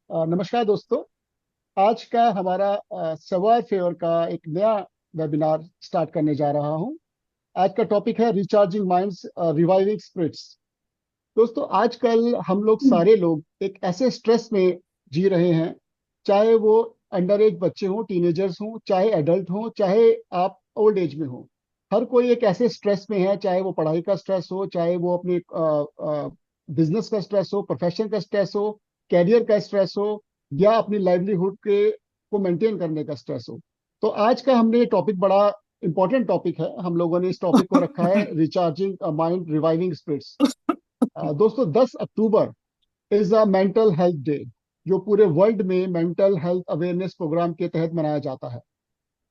नमस्कार दोस्तों। आज का हमारा सवार फेवर का एक नया वेबिनार स्टार्ट करने जा रहा हूं। आज का टॉपिक है रिचार्जिंग माइंड्स, रिवाइविंग स्पिरिट्स। दोस्तों, आजकल हम लोग सारे लोग एक ऐसे स्ट्रेस में जी रहे हैं, चाहे वो अंडर एज बच्चे हों, टीनेजर्स हों, चाहे एडल्ट हों, चाहे आप ओल्ड एज में हो। हर कोई एक ऐसे स्ट्रेस में है, चाहे वो पढ़ाई का स्ट्रेस हो, चाहे वो अपने बिजनेस का स्ट्रेस हो, प्रोफेशन का स्ट्रेस हो, कैरियर का स्ट्रेस हो, या अपनी लाइवलीहुड के को मेंटेन करने का स्ट्रेस हो। तो आज का हमने टॉपिक बड़ा इंपॉर्टेंट टॉपिक है। हम लोगों ने इस टॉपिक को रखा है रिचार्जिंग माइंड, रिवाइविंग स्पिरिट्स। दोस्तों, 10 October is a mental health day, जो पूरे वर्ल्ड में मेंटल हेल्थ अवेयरनेस प्रोग्राम के तहत मनाया जाता है।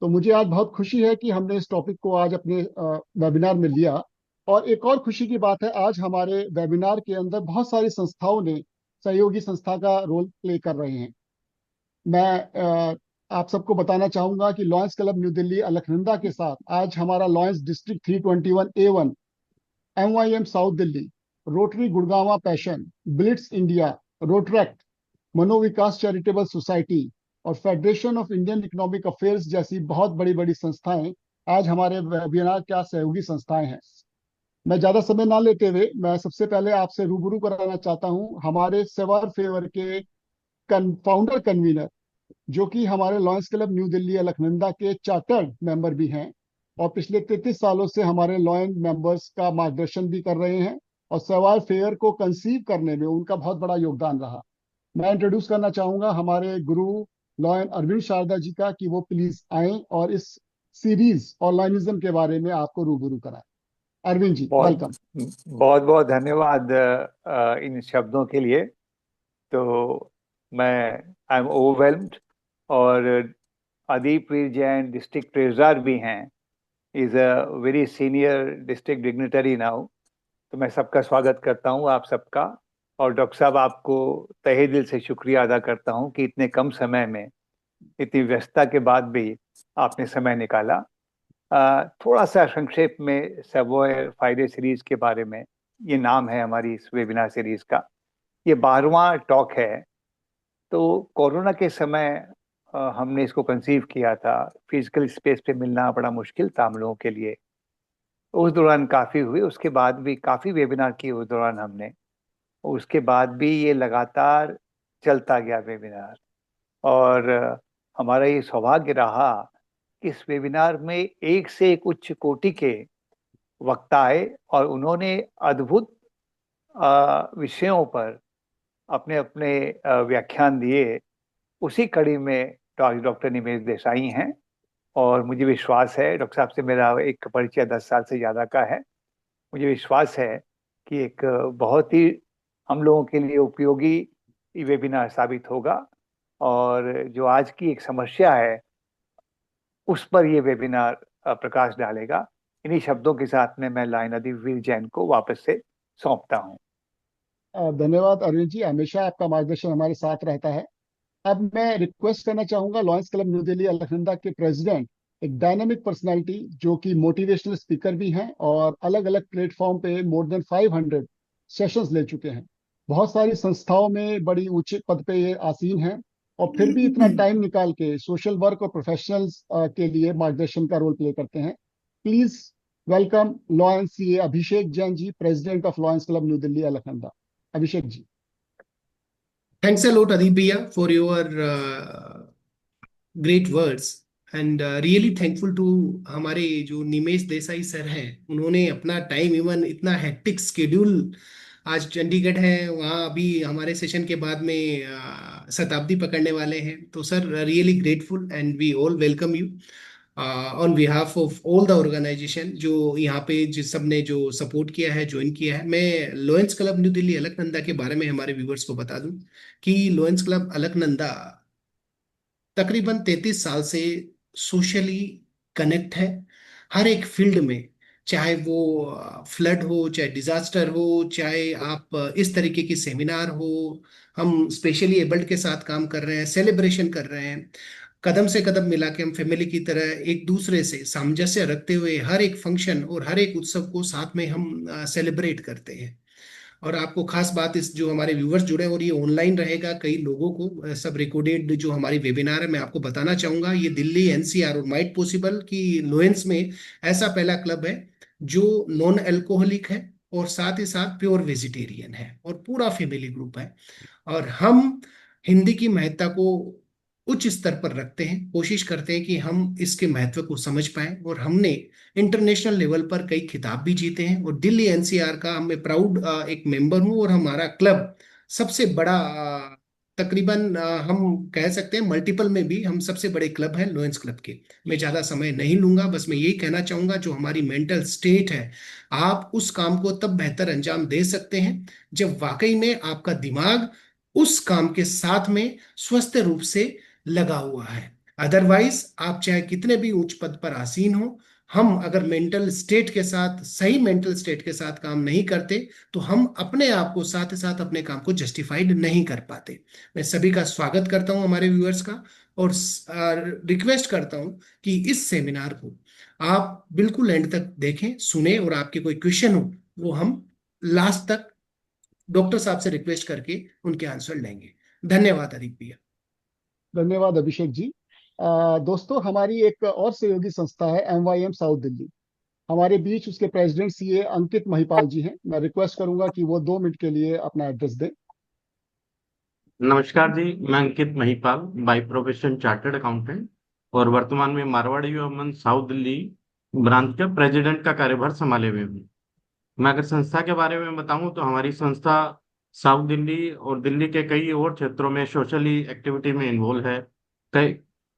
तो मुझे आज बहुत खुशी है कि हमने इस टॉपिक को आज अपने वेबिनार में लिया। और एक और खुशी की बात है, आज हमारे वेबिनार के अंदर बहुत सारी संस्थाओं ने सहयोगी संस्था का रोल प्ले कर रहे हैं। मैं आप सबको बताना चाहूंगा कि Lions club new Delhi Alaknanda के साथ आज हमारा Lions district 321A1, MYM south Delhi, Rotary Gurgaon passion, blitz India, Rotaract, Manovikas charitable society और federation of Indian economic affairs जैसी बहुत बड़ी बड़ी संस्थाएं आज हमारे वेबिनार क्या सहयोगी संस्थाएं हैं। मैं ज्यादा समय ना लेते हुए मैं सबसे पहले आपसे रूबरू कराना चाहता हूं हमारे सेवर फेवर के फाउंडर कन्वीनर, जो कि हमारे lions club new Delhi Alaknanda के चार्टर्ड मेंबर भी हैं, और पिछले 33 सालों से हमारे लॉयन मेंबर्स का मार्गदर्शन भी कर रहे हैं, और सवाल फेयर को कंसीव करने में उनका बहुत बड़ा योगदान रहा। मैं इंट्रोड्यूस करना चाहूंगा हमारे गुरु लॉयन अरविंद शारदा जी का, कि वो प्लीज आए और इस सीरीज और लॉयनिज्म के बारे में आपको रूबरू कराएं। अरविंद जी, बहुत वेलकम। बहुत बहुत धन्यवाद इन शब्दों के लिए। तो मैं आई एम ओवरवेल्म्ड। और अदीप वीर जैन डिस्ट्रिक्ट ट्रेजरर भी हैं, is a very senior district dignitary now. तो मैं सबका स्वागत करता हूं, आप सबका। और डॉक्टर साहब, आपको तहे दिल से शुक्रिया अदा करता हूं कि इतने कम समय में, इतनी व्यस्तता के बाद भी आपने समय निकाला। थोड़ा सा संक्षेप में सवॉय फायदे सीरीज के बारे में। ये नाम है हमारी इस वेबिनार सीरीज का। ये 12वां टॉक है। तो कोरोना के समय हमने इसको कंसीव किया था। फिजिकल स्पेस पे मिलना बड़ा मुश्किल था हम लोगों के लिए। उस दौरान काफ़ी हुए, उसके बाद भी काफ़ी वेबिनार किए उस दौरान हमने। उसके बाद भी ये लगातार चलता गया वेबिनार। और हमारा ये सौभाग्य रहा कि इस वेबिनार में एक से एक उच्च कोटि के वक्ता आए और उन्होंने अद्भुत विषयों पर अपने अपने व्याख्यान दिए। उसी कड़ी में डॉक्टर निमेश देसाई हैं। और मुझे विश्वास है, डॉक्टर साहब से मेरा एक परिचय 10 साल से ज़्यादा का है। मुझे विश्वास है कि एक बहुत ही हम लोगों के लिए उपयोगी वेबिनार साबित होगा। और जो आज की एक समस्या है, उस पर ये वेबिनार प्रकाश डालेगा। इन्हीं शब्दों के साथ में मैं लाइन वीर जैन को वापस से सौंपता हूँ। धन्यवाद अरविंद जी, हमेशा आपका मार्गदर्शन हमारे साथ रहता है। अब मैं रिक्वेस्ट करना चाहूंगा lions club new Delhi Alaknanda के प्रेसिडेंट, एक डायनामिक पर्सनालिटी जो कि मोटिवेशनल स्पीकर भी हैं और अलग अलग प्लेटफॉर्म पे मोर देन 500 सेशंस ले चुके हैं, बहुत सारी संस्थाओं में बड़ी ऊंचे पद पे ये आसीन हैं, और फिर भी इतना टाइम निकाल के सोशल वर्क और प्रोफेशनल्स के लिए मार्गदर्शन का रोल प्ले करते हैं। Please welcome Lions CA Abhishek Jain ji, president of Lions club new Delhi Alaknanda. Abhishek ji. Thanks a lot, Adipya, for your great words. And really thankful to हमारे जो निमेश देसाई सर हैं। उन्होंने अपना टाइम, इवन इतना हेक्टिक स्केड्यूल, आज चंडीगढ़ है, वहाँ अभी हमारे सेशन के बाद में शताब्दी पकड़ने वाले हैं। तो sir, really grateful and we all welcome you on behalf of all the organisation जो यहाँ पे जिस सब ने जो सपोर्ट किया है, ज्वाइन किया है। मैं lions club new Delhi Alaknanda के बारे में हमारे व्यूवर्स को बता दूं कि लॉयंस क्लब अलकनंदा तकरीबन 33 साल से सोशली कनेक्ट है। हर एक फील्ड में, चाहे वो फ्लड हो, चाहे डिजास्टर हो, चाहे आप इस तरीके की सेमिनार हो, हम स्पेशली एबल्ड के साथ काम कर रहे हैं, सेलिब्रेशन कर रहे हैं। कदम से कदम मिला के हम फैमिली की तरह एक दूसरे से सामंजस्य रखते हुए हर एक फंक्शन और हर एक उत्सव को साथ में हम सेलिब्रेट करते हैं। और आपको खास बात, इस जो हमारे व्यूवर्स जुड़े हैं और ये ऑनलाइन रहेगा, कई लोगों को सब रिकॉर्डेड जो हमारी वेबिनार है मैं आपको बताना चाहूंगा, ये दिल्ली एनसीआर और माइट पॉसिबल की लोएंस में ऐसा पहला क्लब है जो नॉन अल्कोहलिक है और साथ ही साथ प्योर वेजिटेरियन है और पूरा फैमिली ग्रुप है। और हम हिंदी की महत्ता को उच्च स्तर पर रखते हैं, कोशिश करते हैं कि हम इसके महत्व को समझ पाएं, और हमने इंटरनेशनल लेवल पर कई खिताब भी जीते हैं और दिल्ली एनसीआर का मैं प्राउड एक मेंबर हूं, और हमारा क्लब सबसे बड़ा तकरीबन हम कह सकते हैं मल्टीपल में भी हम सबसे बड़े क्लब हैं लोयंस क्लब के। मैं ज्यादा समय नहीं लूंगा, बस मैं यही कहना चाहूंगा, जो हमारी मेंटल स्टेट है, आप उस काम को तब बेहतर अंजाम दे सकते हैं जब वाकई में आपका दिमाग उस काम के साथ में स्वस्थ रूप से लगा हुआ है। अदरवाइज आप चाहे कितने भी उच्च पद पर आसीन हो, हम अगर मेंटल स्टेट के साथ, सही मेंटल स्टेट के साथ काम नहीं करते, तो हम अपने आप को साथ ही साथ अपने काम को जस्टिफाइड नहीं कर पाते। मैं सभी का स्वागत करता हूं, हमारे व्यूअर्स का, और रिक्वेस्ट करता हूं कि इस सेमिनार को आप बिल्कुल एंड तक देखें, सुने, और आपके कोई क्वेश्चन हो वो हम लास्ट तक डॉक्टर साहब से रिक्वेस्ट करके उनके आंसर लेंगे। धन्यवाद अदीप भैया। धन्यवाद अभिषेक जी। दोस्तों, हमारी एक और सहयोगी संस्था है MYM साउथ दिल्ली। हमारे बीच उसके प्रेसिडेंट CA अंकित महिपाल जी हैं। मैं रिक्वेस्ट करूंगा कि वो 2 मिनट के लिए अपना एड्रेस दें। नमस्कार जी, मैं Ankit Mahipal, by profession chartered accountant, और वर्तमान में मारवाड़ी युवा मंच साउथ दिल्ली ब्रांच का प्रेसिडेंट का कार्यभार संभाले हुए हूँ। मैं अगर संस्था के बारे में बताऊं तो हमारी संस्था साउथ दिल्ली और दिल्ली के कई और क्षेत्रों में सोशली एक्टिविटी में इन्वॉल्व है। कई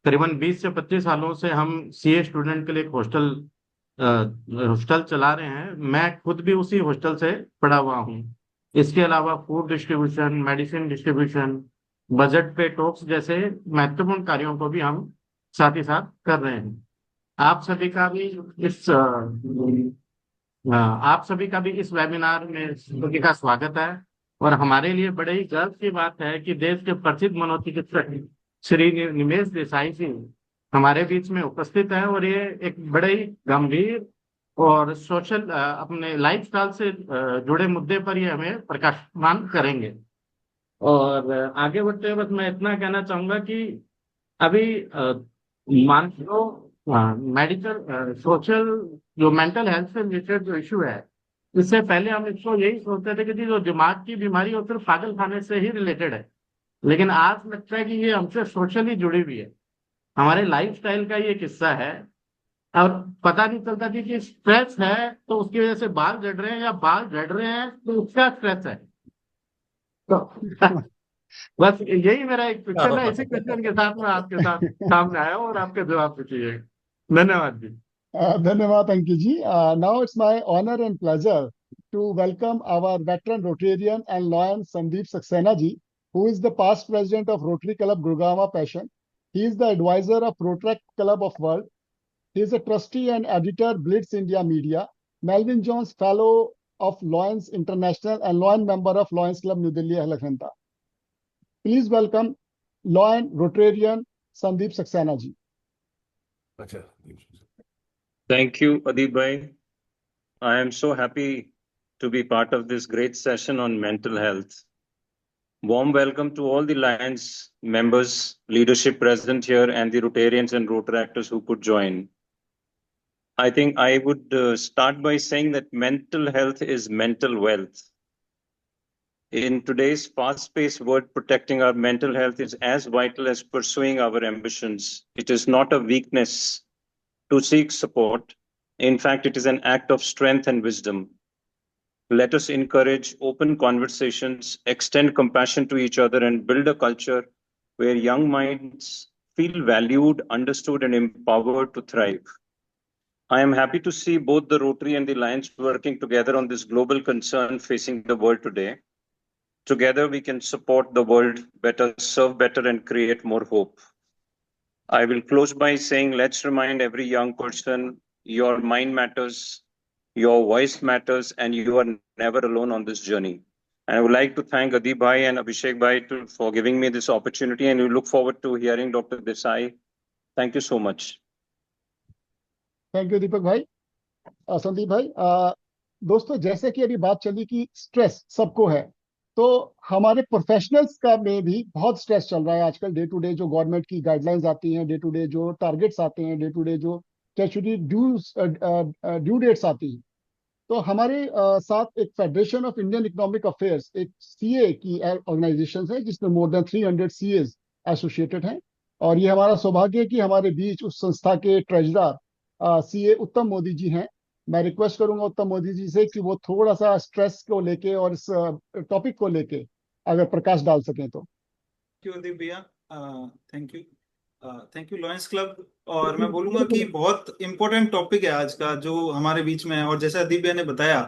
करीबन 20 से 25 सालों से हम CA स्टूडेंट के लिए एक हॉस्टल चला रहे हैं। मैं खुद भी उसी हॉस्टल से पढ़ा हुआ हूँ। इसके अलावा food distribution, medicine distribution, budget पे टॉक्स जैसे महत्वपूर्ण कार्यों को भी हम साथ ही साथ कर रहे हैं। आप सभी का भी इस आप सभी का भी इस वेबिनार में सभी का स्वागत है। और हमारे लिए बड़े ही गर्व की बात है कि देश के प्रसिद्ध मनोचिकित्सक श्री निमेश देसाई जी हमारे बीच में उपस्थित है, और ये एक बड़े ही गंभीर और सोशल अपने लाइफस्टाइल से जुड़े मुद्दे पर ये हमें प्रकाशमान करेंगे। और आगे बढ़ते हुए बस मैं इतना कहना चाहूंगा कि अभी मान लो मेडिकल सोशल जो मेंटल हेल्थ से रिलेटेड जो इशू है, इससे पहले हम इसको यही सोचते थे कि जी जो दिमाग की बीमारी वो सिर्फ पागल खाने से ही रिलेटेड है, लेकिन आज लगता है कि ये हमसे सोशली जुड़ी हुई है, हमारे लाइफस्टाइल का ये किस्सा है। और पता नहीं चलता कि स्ट्रेस है तो उसकी वजह से बाल झड़ रहे हैं, या बाल झड़ रहे हैं तो उसका स्ट्रेस है। तो बस यही मेरा एक क्वेश्चन है, इसी क्वेश्चन के साथ मैं आपके साथ सामने आया हूँ और आपके जवाब पूछिए। धन्यवाद जी। धन्यवाद Ankit ji. Now it's my honour and pleasure to welcome our veteran Rotarian and Lion Sandeep Saxena ji, who is the past president of Rotary Club Gurgaon Passion. He is the advisor of Rotaract Club of World. He is a trustee and editor Blitz India Media, Melvin Jones Fellow of Lions International and Lion member of Lions Club New Delhi, Alaknanda. Please welcome Lion Rotarian Sandeep Saxena ji. Thank you, Adib Bhai. I am so happy to be part of this great session on mental health. Warm welcome to all the Lions members, leadership present here, and the Rotarians and Rotaractors who could join. I think I would start by saying that mental health is mental wealth. In today's fast-paced world, protecting our mental health is as vital as pursuing our ambitions. It is not a weakness to seek support. In fact, it is an act of strength and wisdom. Let us encourage open conversations, extend compassion to each other, and build a culture where young minds feel valued, understood, and empowered to thrive. I am happy to see both the Rotary and the Lions working together on this global concern facing the world today. Together, we can support the world better, serve better, and create more hope. I will close by saying, let's remind every young person, your mind matters, your voice matters, and you are never alone on this journey. And I would like to thank Adib Bhai and Abhishek Bhai for giving me this opportunity, and we look forward to hearing Dr. Desai. Thank you so much. Thank you, Deepak bhai. Sandeep bhai, दोस्तों, जैसे कि अभी बात चली कि stress सबको है, तो हमारे प्रोफेशनल्स का में भी बहुत स्ट्रेस चल रहा है आजकल। डे टू डे जो गवर्नमेंट की गाइडलाइंस आती हैं, डे टू डे जो टारगेट्स आते हैं, डे टू डे जो स्टैट्यूटरी ड्यू डेट्स आती हैं। तो हमारे साथ एक federation of Indian economic affairs, एक सीए की ऑर्गेनाइजेशन है जिसमें मोर देन 300 सीएज एसोसिएटेड हैं। और ये हमारा सौभाग्य है कि हमारे बीच उस संस्था के ट्रेजरर सीए उत्तम मोदी जी हैं। मैं रिक्वेस्ट करूंगा उत्तम मोदी जी से कि वो थोड़ा सा स्ट्रेस को लेके और इस टॉपिक को लेके अगर प्रकाश डाल सकें तो। Thank you Divya. Thank you. Thank you lions club. और मैं बोलूंगा कि बहुत इम्पोर्टेंट टॉपिक है आज का जो हमारे बीच में है। और जैसा दिव्या ने बताया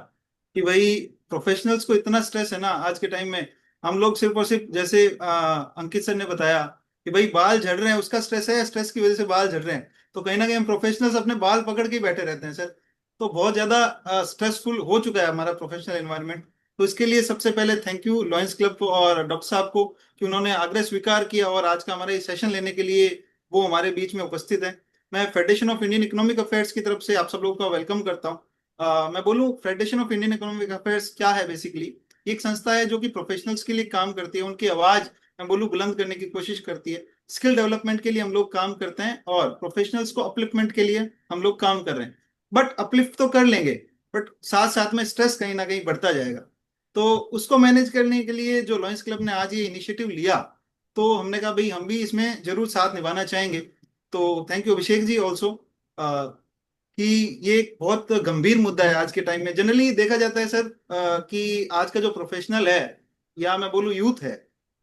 कि भाई प्रोफेशनल्स को इतना स्ट्रेस है ना आज के टाइम में। हम लोग सिर्फ और सिर्फ जैसे अंकित सर ने बताया कि भाई बाल झड़ रहे हैं, उसका स्ट्रेस है, स्ट्रेस की वजह से बाल झड़ रहे हैं। तो कहीं ना कहीं हम प्रोफेशनल्स अपने बाल पकड़ के ही बैठे रहते हैं सर। तो बहुत ज्यादा स्ट्रेसफुल हो चुका है हमारा प्रोफेशनल एनवायरनमेंट। तो इसके लिए सबसे पहले थैंक यू लॉयंस क्लब को और डॉक्टर साहब को कि उन्होंने आग्रह स्वीकार किया और आज का हमारा ये सेशन लेने के लिए वो हमारे बीच में उपस्थित है। मैं federation of Indian economic affairs की तरफ से आप सब लोगों का वेलकम करता हूँ। मैं बोलूँ federation of Indian economic affairs क्या है। बेसिकली ये एक संस्था है जो कि प्रोफेशनल्स के लिए काम करती है, उनकी आवाज मैं बोलूँ बुलंद करने की कोशिश करती है। स्किल डेवलपमेंट के लिए हम लोग काम करते हैं और प्रोफेशनल्स को अपलिफ्टमेंट के लिए हम लोग काम कर रहे हैं। बट अपलिफ्ट तो कर लेंगे, बट साथ साथ में स्ट्रेस कहीं ना कहीं बढ़ता जाएगा। तो उसको मैनेज करने के लिए जो लॉयंस क्लब ने आज ये इनिशिएटिव लिया, तो हमने कहा भाई हम भी इसमें जरूर साथ निभाना चाहेंगे। तो thank you Abhishek ji also कि ये एक बहुत गंभीर मुद्दा है आज के टाइम में। जनरली देखा जाता है सर कि आज का जो प्रोफेशनल है या मैं बोलूँ यूथ है,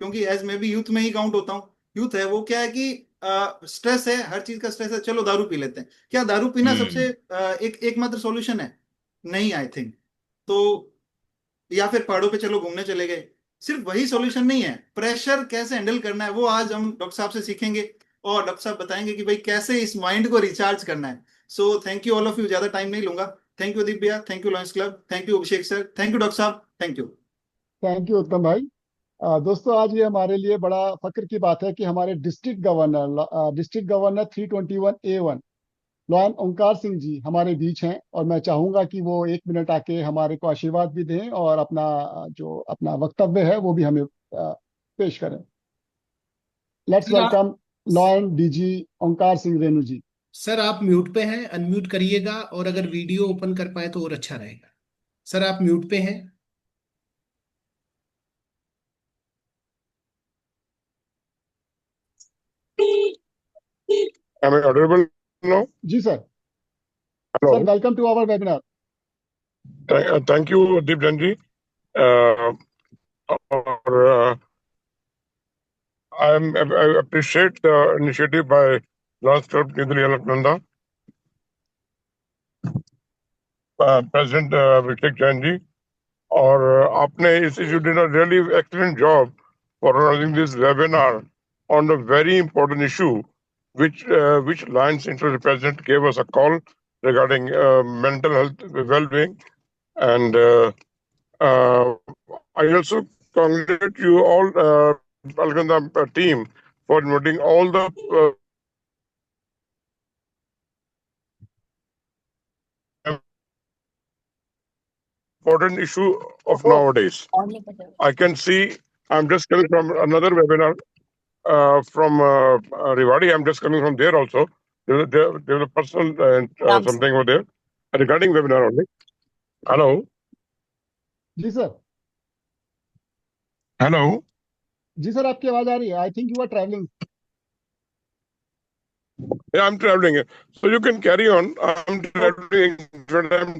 क्योंकि एज मैं भी यूथ में ही काउंट होता हूँ, यूथ है वो क्या है कि स्ट्रेस है, हर चीज का स्ट्रेस है, चलो दारू पी लेते हैं। क्या दारू पीना सबसे एकमात्र सॉल्यूशन है? नहीं, आई थिंक। तो या फिर पहाड़ों पे चलो घूमने चले गए, सिर्फ वही सॉल्यूशन नहीं है। प्रेशर कैसे हैंडल करना है वो आज हम डॉक्टर साहब से सीखेंगे और डॉक्टर साहब बताएंगे कि भाई कैसे इस माइंड को रिचार्ज करना है। So thank you all of you, ज्यादा टाइम नहीं लूंगा। Thank you Divya, thank you lions club, thank you Abhishek sir, thank you doctor साहब, थैंक यू। थैंक यू उत्तम भाई। दोस्तों, आज ये हमारे लिए बड़ा फक्र की बात है कि हमारे डिस्ट्रिक्ट गवर्नर 321A1 लॉयन ओंकार सिंह जी हमारे बीच हैं। और मैं चाहूंगा कि वो 1 मिनट आके हमारे को आशीर्वाद भी दें और अपना जो अपना वक्तव्य है वो भी हमें पेश करें। लेट्स सर आप वेलकम लॉयन डीजी ओंकार सिंह रेणु जी। सर आप म्यूट पे हैं, अनम्यूट करिएगा और अगर वीडियो ओपन कर पाए तो और अच्छा रहेगा। सर आप म्यूट पे हैं। Am I audible now? जी sir. Sir Hello. Welcome to our webinar. Thank you, Deepjan ji. Uh, और I appreciate the initiative by Lance Club New Delhi Alaknanda, President Abhishek Jain ji. और आपने you did a really excellent job for organizing this webinar on a very important issue, which Lions International President gave us a call regarding mental health well-being. And I also congratulate you all, Alganda team, for inviting all the important issue of nowadays. I can see I'm just coming from another webinar from Rewari. I'm just coming from there also. There's a personal something over there regarding webinar only. Hello. जी sir. Hello. जी sir, आपकी आवाज आ रही है। I think you are travelling. Yeah, I'm traveling. So you can carry on. I'm traveling. I'm traveling.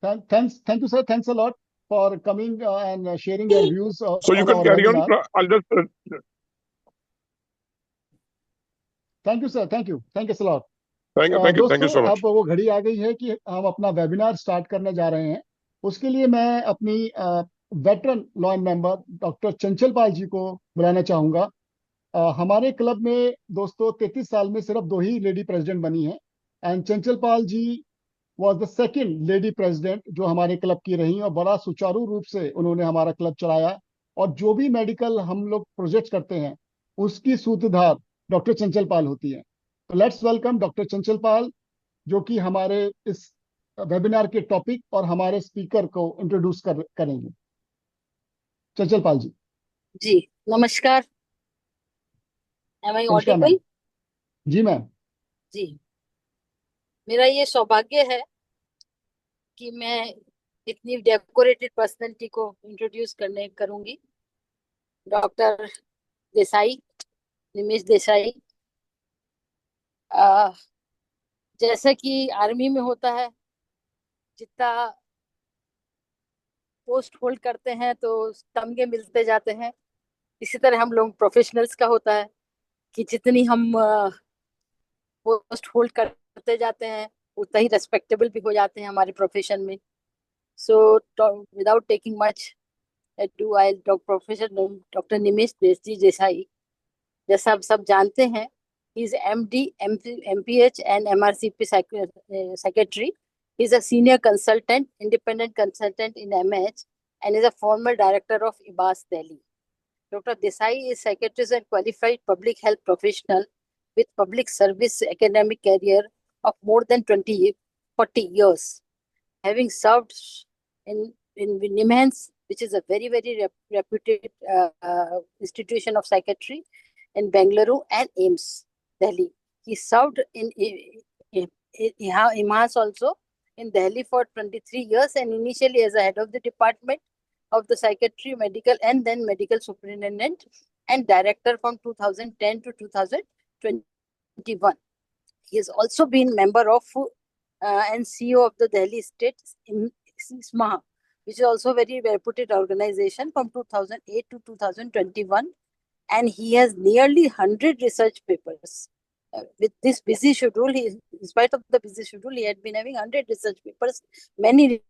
Thank you, sir. Thanks a lot for coming and sharing your views So you on can our carry on. webinar. I'll just. Thank you sir, thank you a lot. Thank you so दोस्तों, much. अब वो घड़ी आ गई है कि हम अपना webinar start करने जा रहे हैं। उसके लिए मैं अपनी वेटरन लॉ मेंबर डॉक्टर चंचल पाल जी को बुलाना चाहूंगा। हमारे क्लब में दोस्तों 33 साल में सिर्फ 2 ही लेडी प्रेसिडेंट बनी हैं। And Chanchal Pal ji was the second lady president जो हमारे क्लब की रही, और बड़ा सुचारू रूप से उन्होंने हमारा क्लब चलाया। और जो भी मेडिकल हम लोग प्रोजेक्ट करते हैं उसकी सूत्रधार डॉक्टर चंचल पाल होती है। तो लेट्स वेलकम डॉक्टर चंचल पाल जो कि हमारे इस वेबिनार के टॉपिक और हमारे स्पीकर को इंट्रोड्यूस करेंगे। चंचल पाल जी। जी नमस्कार। एम आई नमस्कार मैम। ऑडिबल? जी मैम। जी, मेरा ये सौभाग्य है कि मैं इतनी डेकोरेटेड पर्सनैलिटी को इंट्रोड्यूस करूंगी। डॉक्टर देसाई, निमेश देसाई। आ, जैसा कि आर्मी में होता है, जितना पोस्ट होल्ड करते हैं तो तमगे मिलते जाते हैं, इसी तरह हम लोग प्रोफेशनल्स का होता है कि जितनी हम पोस्ट होल्ड करते जाते हैं उतना ही रेस्पेक्टेबल भी हो जाते हैं हमारे प्रोफेशन में। So without taking much ado, I professor doctor Nimesh Desai, जैसा आप सब जानते हैं, he is MD, MPH and MRCP secretary. He is a senior consultant, independent consultant in MH, and is a former director of IBAS Delhi. Dr. Desai is secretary and qualified public health professional with public service academic career of more than 40 years, having served in NIMHANS, which is a very, very reputed institution of psychiatry in Bengaluru, and AIIMS, Delhi. He served in IMHANS also in Delhi for 23 years, and initially as a head of the department of the psychiatry, medical, and then medical superintendent and director from 2010 to 2021. He has also been member of and CEO of the Delhi State SMAHA, which is also a very reputed organization from 2008 to 2021. And he has nearly 100 research papers. With this busy schedule, in spite of the busy schedule, he had been having 100 research papers, many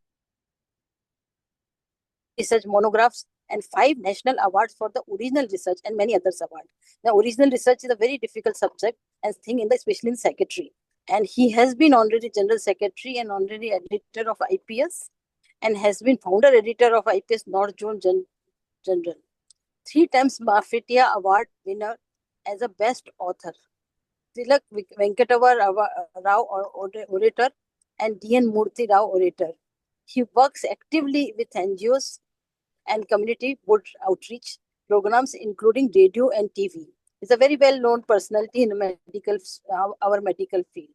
research monographs, and 5 national awards for the original research and many others awards. The original research is a very difficult subject and thing, especially in psychiatry. And he has been honorary general secretary and honorary editor of IPS, and has been founder editor of IPS North Zone General. 3 times Mafetia Award winner as a best author. Tilak Venkatava Rao orator and DN Murthy Rao orator. He works actively with NGOs and community outreach programs, including radio and TV. He's a very well-known personality in our medical field.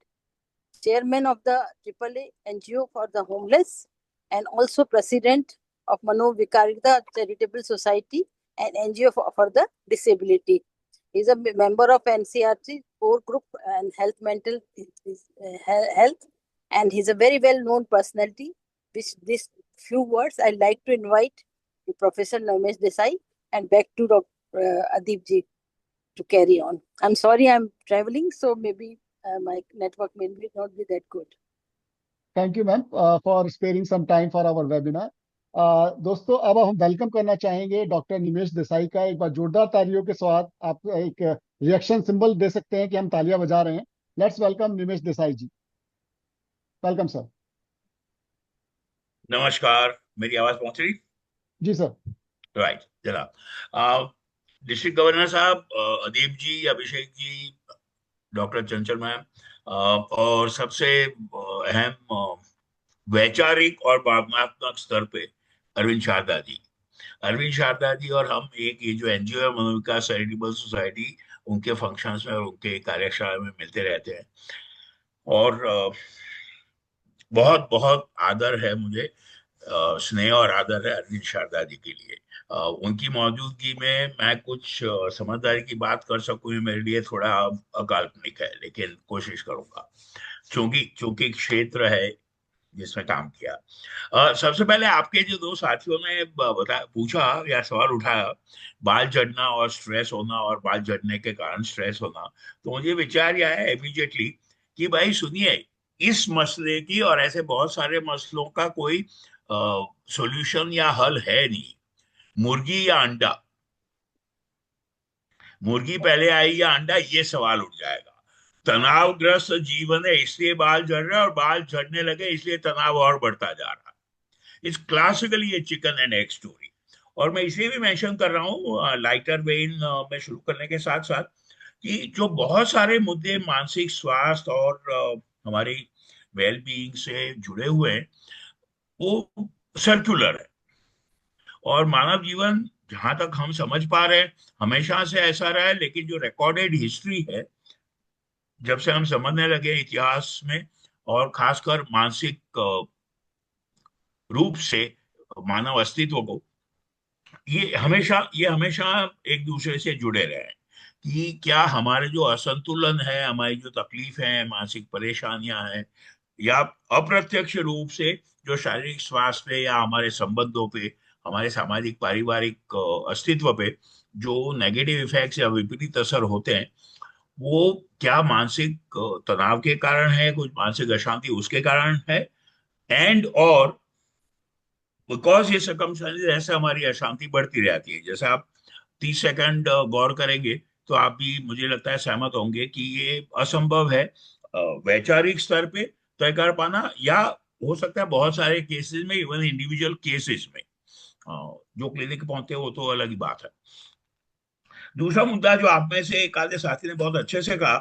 Chairman of the AAA NGO for the homeless, and also president of Manovikarita Charitable Society and NGO for the disability. He's a member of NCRT core group and mental health, and he's a very well-known personality. These few words I'd like to invite Professor Nimesh Desai and back to Dr. Adib ji to carry on. I'm sorry I'm traveling, so maybe my network may not be that good. Thank you ma'am for sparing some time for our webinar. दोस्तों, अब हम welcome करना चाहेंगे doctor Nimesh Desai का। एक बार जोरदार तालियों के साथ आप एक रिएक्शन सिंबल दे सकते हैं कि हम तालियां बजा रहे हैं। Let's welcome Nimesh Desai ji. Welcome sir. नमस्कार, मेरी आवाज पहुंच रही? जी सर। राइट, जनाब। डिस्ट्रिक्ट गवर्नर साहब, अदीब जी, अभिषेक जी, डॉक्टर चंचल मैम, और सबसे अहम वैचारिक और भावनात्मक स्तर पे अरविंद शारदा जी। अरविंद शारदा जी और हम एक ये जो एनजीओ है मनोविकास चैरिटेबल सोसाइटी, उनके फंक्शंस में और उनके कार्यशाला में मिलते रहते हैं, और बहुत बहुत आदर है मुझे, स्नेह और आदर है अरविंद शारदा जी के लिए। उनकी मौजूदगी में मैं कुछ समझदारी की बात कर सकूं, मेरे लिए थोड़ा अकाल्पनिक है, लेकिन कोशिश करूंगा, चूंकि क्षेत्र है जिसमें काम किया। सबसे पहले आपके जो 2 साथियों ने पूछा या सवाल उठाया, बाल झड़ना और स्ट्रेस होना और बाल झड़ने के कारण स्ट्रेस होना, तो मुझे विचार यह है इमीडिएटली कि भाई सुनिए, इस मसले की और ऐसे बहुत सारे मसलों का कोई सॉल्यूशन या हल है नहीं। मुर्गी या अंडा, मुर्गी पहले आई या अंडा, ये सवाल उठ जाएगा। तनावग्रस्त जीवन है इसलिए बाल झड़ रहा है, और बाल झड़ने लगे इसलिए तनाव और बढ़ता जा रहा है। It's classically A chicken and egg story. और मैं इसलिए भी मेंशन कर रहा हूँ लाइटर वेन में शुरू करने के साथ साथ, कि जो बहुत सारे मुद्दे मानसिक स्वास्थ्य और हमारी वेल बीइंग से जुड़े हुए हैं वो सर्कुलर है। और मानव जीवन जहां तक हम समझ पा रहे हैं हमेशा से ऐसा रहा है, लेकिन जो रिकॉर्डेड हिस्ट्री है, जब से हम समझने लगे इतिहास में और खासकर मानसिक रूप से मानव अस्तित्व को, ये हमेशा एक दूसरे से जुड़े रहे हैं कि क्या हमारे जो असंतुलन है, हमारी जो तकलीफ है, मानसिक परेशानियां हैं, या अप्रत्यक्ष रूप से जो शारीरिक स्वास्थ्य पे या हमारे संबंधों पे, हमारे सामाजिक पारिवारिक अस्तित्व पे जो नेगेटिव इफेक्ट्स या विपरीत असर होते हैं, वो क्या मानसिक तनाव के कारण है, कुछ मानसिक अशांति उसके कारण है, एंड और बिकॉज ये सर्कमस्टेंसेस ऐसे हमारी अशांति बढ़ती रहती है। जैसे आप 30 सेकंड गौर करेंगे तो आप भी मुझे लगता है सहमत होंगे कि ये असंभव है वैचारिक स्तर पे तय कर पाना, या हो सकता है बहुत सारे केसेस में, इवन इंडिविजुअल केसेस में जो क्लिनिक पहुंचते हैं वो तो अलग ही बात है। दूसरा मुद्दा जो आप में से एक आधे साथी ने बहुत अच्छे से कहा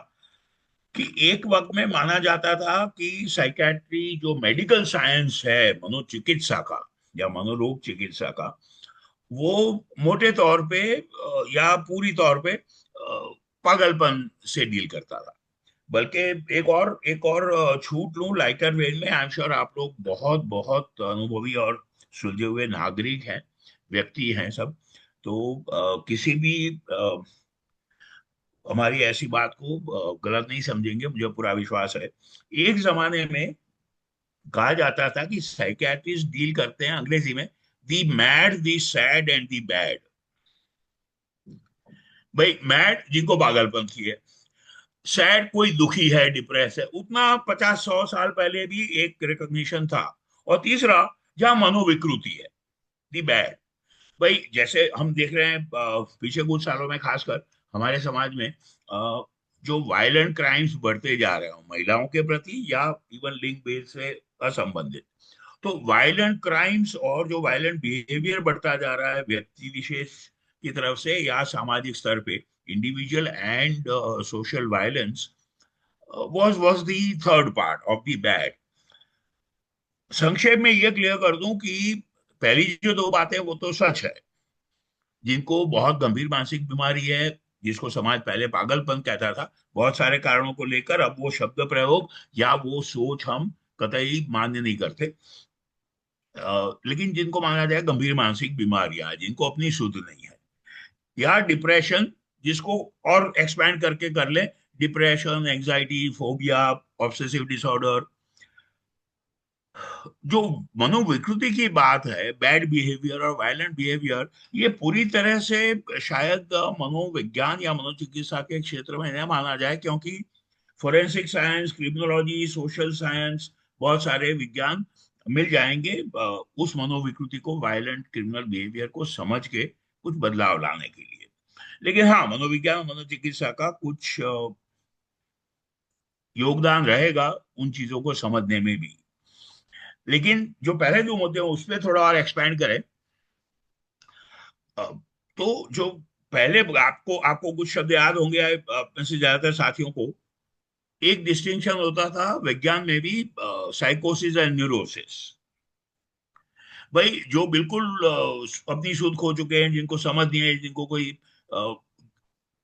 कि एक वक्त में माना जाता था कि साइकेट्री जो मेडिकल साइंस है, मनोचिकित्सा का या मनोरोग चिकित्सा का, वो मोटे तौर पे या पूरी तौर पे पागलपन से डील करता था। बल्कि एक और छूट लूं लाइटर वेन में, आई एम श्योर आप लोग बहुत बहुत अनुभवी और सुलझे हुए नागरिक हैं, व्यक्ति हैं सब, तो किसी भी हमारी ऐसी बात को गलत नहीं समझेंगे, मुझे पूरा विश्वास है। एक जमाने में कहा जाता था कि साइकियाट्रिस्ट डील करते हैं अंग्रेजी में the mad, the sad and the bad. भाई मैड जिनको पागलपन की है, सैड कोई दुखी है, डिप्रेस है, उतना 50-100 साल पहले भी एक रिकॉग्निशन था। और तीसरा जहां मनोविकृति है, दी बैड। भाई जैसे हम देख रहे हैं पिछले कुछ सालों में खासकर हमारे समाज में जो वायलेंट क्राइम्स बढ़ते जा रहे हैं महिलाओं के प्रति या इवन लिंग भेद से असंबंधित, तो वायलेंट क्राइम्स और जो वायलेंट बिहेवियर बढ़ता जा रहा है व्यक्ति विशेष की तरफ से या सामाजिक स्तर पे, individual and social violence was the third part of the bad. संक्षेप में ये क्लियर कर दूं कि पहली जो दो बातें वो तो सच है, जिनको बहुत गंभीर मानसिक बीमारी है, जिसको समाज पहले पागलपन कहता था बहुत सारे कारणों को लेकर, अब वो शब्द प्रयोग या वो सोच हम कतई मान्य नहीं करते। लेकिन जिनको माना जाए गंभीर मानसिक बीमारियां, जिनको अपनी सुध नहीं है, या डिप्रेशन, जिसको और एक्सपैंड करके कर ले, depression, anxiety, phobia, obsessive disorder, जो मनोविकृति की बात है, बैड बिहेवियर और वायलेंट बिहेवियर, ये पूरी तरह से शायद मनोविज्ञान या मनोचिकित्सा के क्षेत्र में नहीं माना जाए, क्योंकि forensic science, criminology, social science, बहुत सारे विज्ञान मिल जाएंगे उस मनोविकृति को, वायलेंट क्रिमिनल बिहेवियर को समझ के कुछ बदलाव लाने के लिए। लेकिन हाँ, मनोविज्ञान और मनोचिकित्सा का कुछ योगदान रहेगा उन चीजों को समझने में भी। लेकिन जो पहले दो मुद्दे उस पर थोड़ा और एक्सपैंड करें, तो जो पहले आपको कुछ शब्द याद होंगे अपने से ज्यादातर साथियों को, एक डिस्टिंक्शन होता था विज्ञान में भी, साइकोसिस एंड न्यूरोसिस। भाई जो बिल्कुल अपनी सुध खो चुके हैं, जिनको समझ नहीं है, जिनको कोई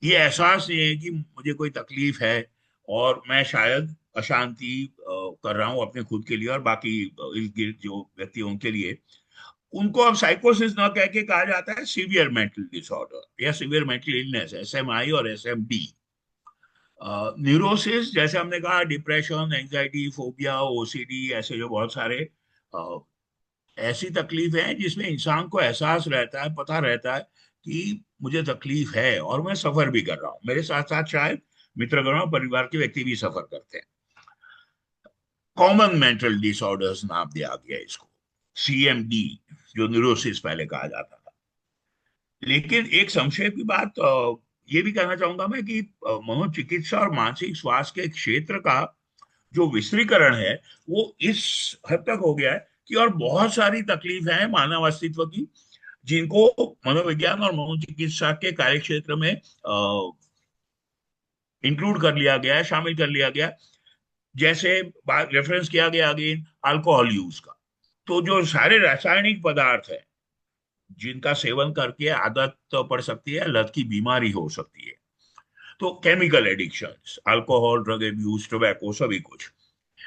ये एहसास नहीं है कि मुझे कोई तकलीफ है और मैं शायद अशांति कर रहा हूं अपने खुद के लिए और बाकी इर्द गिर्द जो व्यक्ति उनके लिए, उनको अब साइकोसिस न कह के कहा जाता है सीवियर मेंटल डिसऑर्डर या सीवियर मेंटल इलनेस, SMI और SMD। न्यूरोसिस जैसे हमने कहा, डिप्रेशन, एंजाइटी, फोबिया, OCD, ऐसे जो बहुत सारे ऐसी तकलीफ है जिसमें इंसान को एहसास रहता है, पता रहता है कि मुझे तकलीफ है और मैं सफर भी कर रहा हूं, मेरे साथ साथ शायद मित्रगण और परिवार के व्यक्ति भी सफर करते हैं। कॉमन मेंटल डिसऑर्डर्स नाम दिया गया इसको, CMD, जो न्यूरोसिस पहले कहा जाता था। लेकिन एक संक्षेप की बात ये भी कहना चाहूंगा मैं कि मनोचिकित्सा और मानसिक स्वास्थ्य के क्षेत्र का जो विस्तारीकरण है वो इस हद तक हो गया है कि और बहुत सारी तकलीफ है मानव अस्तित्व की, जिनको मनोविज्ञान और मनोचिकित्सा के कार्य क्षेत्र में इंक्लूड कर लिया गया है, शामिल कर लिया गया, जैसे रेफरेंस किया गया अगेन अल्कोहल यूज का, तो जो सारे रासायनिक पदार्थ है जिनका सेवन करके आदत पड़ सकती है, लत की बीमारी हो सकती है, तो chemical addictions, alcohol, drug abuse, tobacco, सभी कुछ।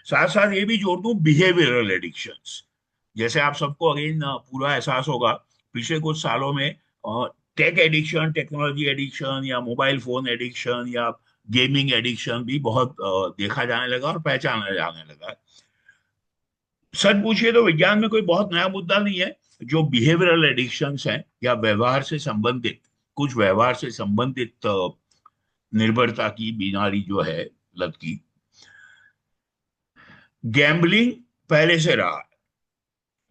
साथ साथ ये भी जोड़ दूं बिहेवियरल एडिक्शंस, जैसे आप सबको अगेन पूरा एहसास होगा पिछले कुछ सालों में टेक एडिक्शन, टेक्नोलॉजी एडिक्शन या मोबाइल फोन एडिक्शन या गेमिंग एडिक्शन भी बहुत देखा जाने लगा और पहचाना जाने लगा। सच पूछिए तो विज्ञान में कोई बहुत नया मुद्दा नहीं है। जो बिहेवियरल एडिक्शंस हैं या व्यवहार से संबंधित, कुछ व्यवहार से संबंधित निर्भरता की बीमारी जो है, लत की, गैम्बलिंग पहले से रहा है।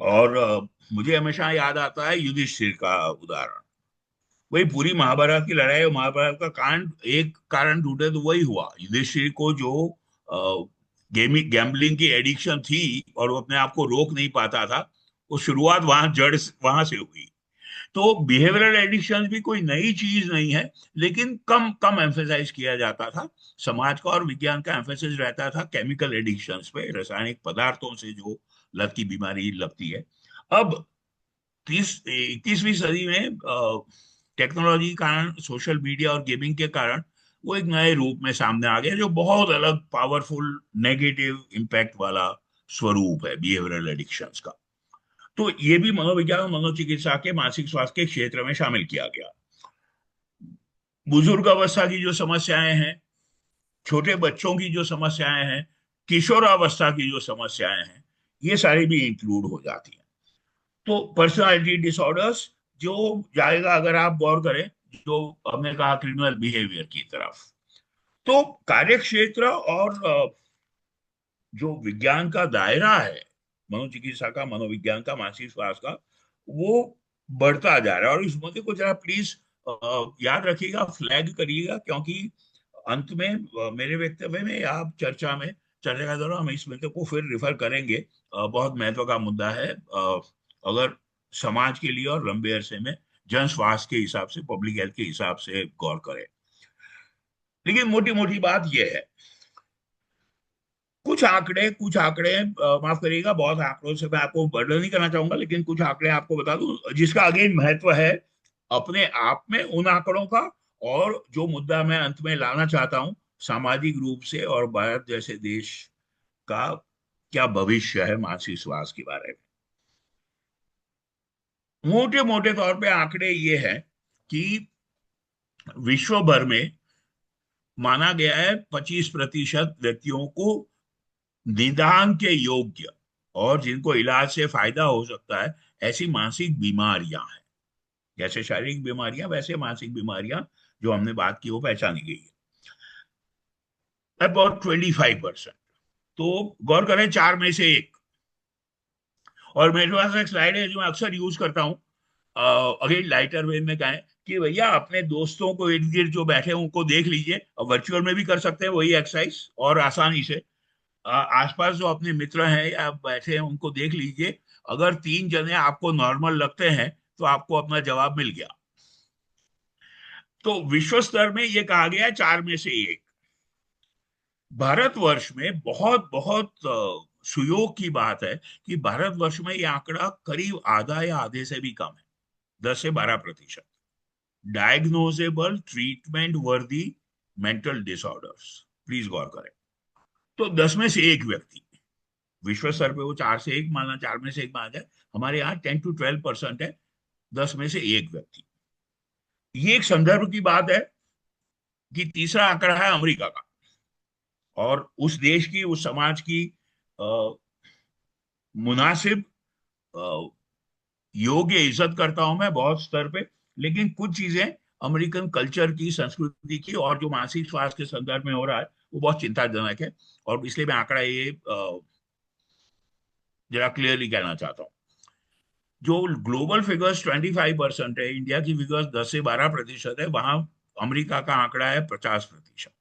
और मुझे हमेशा याद आता है युधिष्ठिर का उदाहरण। वही पूरी महाभारत की लड़ाई और महाभारत का कांड एक कारण ढूंढे तो वही हुआ। युधिष्ठिर को जो गेमिंग गैम्बलिंग की एडिक्शन थी और वो अपने आप को रोक नहीं पाता था, वो शुरुआत वहां से हुई। तो बिहेवियरल एडिक्शन भी कोई नई चीज नहीं है, लेकिन कम कम एम्फेसाइज किया जाता था। समाज का और विज्ञान का एम्फेसिस रहता था केमिकल एडिक्शंस पे, रासायनिक पदार्थों से जो लत की बीमारी लगती है। अब 21वीं सदी में टेक्नोलॉजी के कारण, सोशल मीडिया और गेमिंग के कारण वो एक नए रूप में सामने आ गया, जो बहुत अलग पावरफुल नेगेटिव इम्पैक्ट वाला स्वरूप है बिहेवियरल एडिक्शंस का। तो ये भी मनोविज्ञान और मनोचिकित्सा के मानसिक स्वास्थ्य के क्षेत्र में शामिल किया गया। बुजुर्ग अवस्था की जो समस्याएं हैं, छोटे बच्चों की जो समस्याएं हैं, किशोरावस्था की जो समस्याएं हैं, ये सारी भी इंक्लूड हो जाती हैं। तो पर्सनालिटी डिसऑर्डर्स जो जाएगा, अगर आप गौर करें, जो हमने कहा क्रिमिनल बिहेवियर की तरफ। तो कार्य क्षेत्र और जो विज्ञान का दायरा है, मनोचिकित्सा का, मनोविज्ञान का, मानसिक स्वास्थ्य का, वो बढ़ता जा रहा है। और इस मुद्दे को जरा प्लीज याद रखिएगा, फ्लैग करिएगा, क्योंकि अंत में मेरे वक्तव्य में या चर्चा के दौरान हम इस मुद्दे को फिर रिफर करेंगे। बहुत महत्व का मुद्दा है अगर समाज के लिए और लंबे अरसे में जन स्वास्थ्य के हिसाब से, पब्लिक हेल्थ के हिसाब से गौर करें। लेकिन मोटी मोटी बात यह है, कुछ आंकड़े माफ करिएगा, बहुत आंकड़ों से मैं आपको बर्डन नहीं करना चाहूंगा, लेकिन कुछ आंकड़े आपको बता दूं जिसका अगेन महत्व है अपने आप में उन आंकड़ों का, और जो मुद्दा मैं अंत में लाना चाहता हूं, सामाजिक रूप से और भारत जैसे देश का क्या भविष्य है मानसिक स्वास्थ्य के बारे में। मोटे मोटे तौर पे आंकड़े ये हैं कि विश्व भर में माना गया है 25% व्यक्तियों को निदान के योग्य और जिनको इलाज से फायदा हो सकता है ऐसी मानसिक बीमारियां हैं। जैसे शारीरिक बीमारियां, वैसे मानसिक बीमारियां जो हमने बात की वो पहचानी गई है अबाउट 25%। तो गौर करें, 4 में से 1। और मेरे पास एक स्लाइड है जो मैं अक्सर यूज करता हूं, अगेन लाइटर वे में कहें कि भैया अपने दोस्तों को इर्द गिर्द जो बैठे हैं उनको देख लीजिए, और वर्चुअल में भी कर सकते हैं वही एक्सरसाइज और आसानी से। आसपास जो अपने मित्र हैं या बैठे हैं उनको देख लीजिए, अगर 3 जने आपको नॉर्मल लगते हैं तो आपको अपना जवाब मिल गया। तो विश्व स्तर में ये कहा गया है 4 में से 1। भारतवर्ष में बहुत बहुत सुयोग की बात है कि भारतवर्ष में यह आंकड़ा करीब आधा या आधे से भी कम है, 10 से 12%। डायग्नोजेबल ट्रीटमेंट वर्दी मेंटल डिसऑर्डर्स, प्लीज गौर करें। तो 10 में से 1 व्यक्ति, विश्व स्तर पे वो 4 से 1 माना, 4 में से 1 माना जाए, हमारे यहाँ 10 to 12% है, 10 में से 1 व्यक्ति। ये एक संदर्भ की बात है कि तीसरा आंकड़ा है अमेरिका का, और उस देश की, उस समाज की मुनासिब योग्य इज्जत करता हूं मैं बहुत स्तर पे, लेकिन कुछ चीजें अमेरिकन कल्चर की, संस्कृति की और जो मानसिक स्वास्थ्य के संदर्भ में हो रहा है वो बहुत चिंताजनक है। और इसलिए मैं आंकड़ा ये जरा क्लियरली कहना चाहता हूं। जो ग्लोबल फिगर्स 25% है, इंडिया की फिगर्स 10 से 12% है, वहां अमेरिका का आंकड़ा है 50%।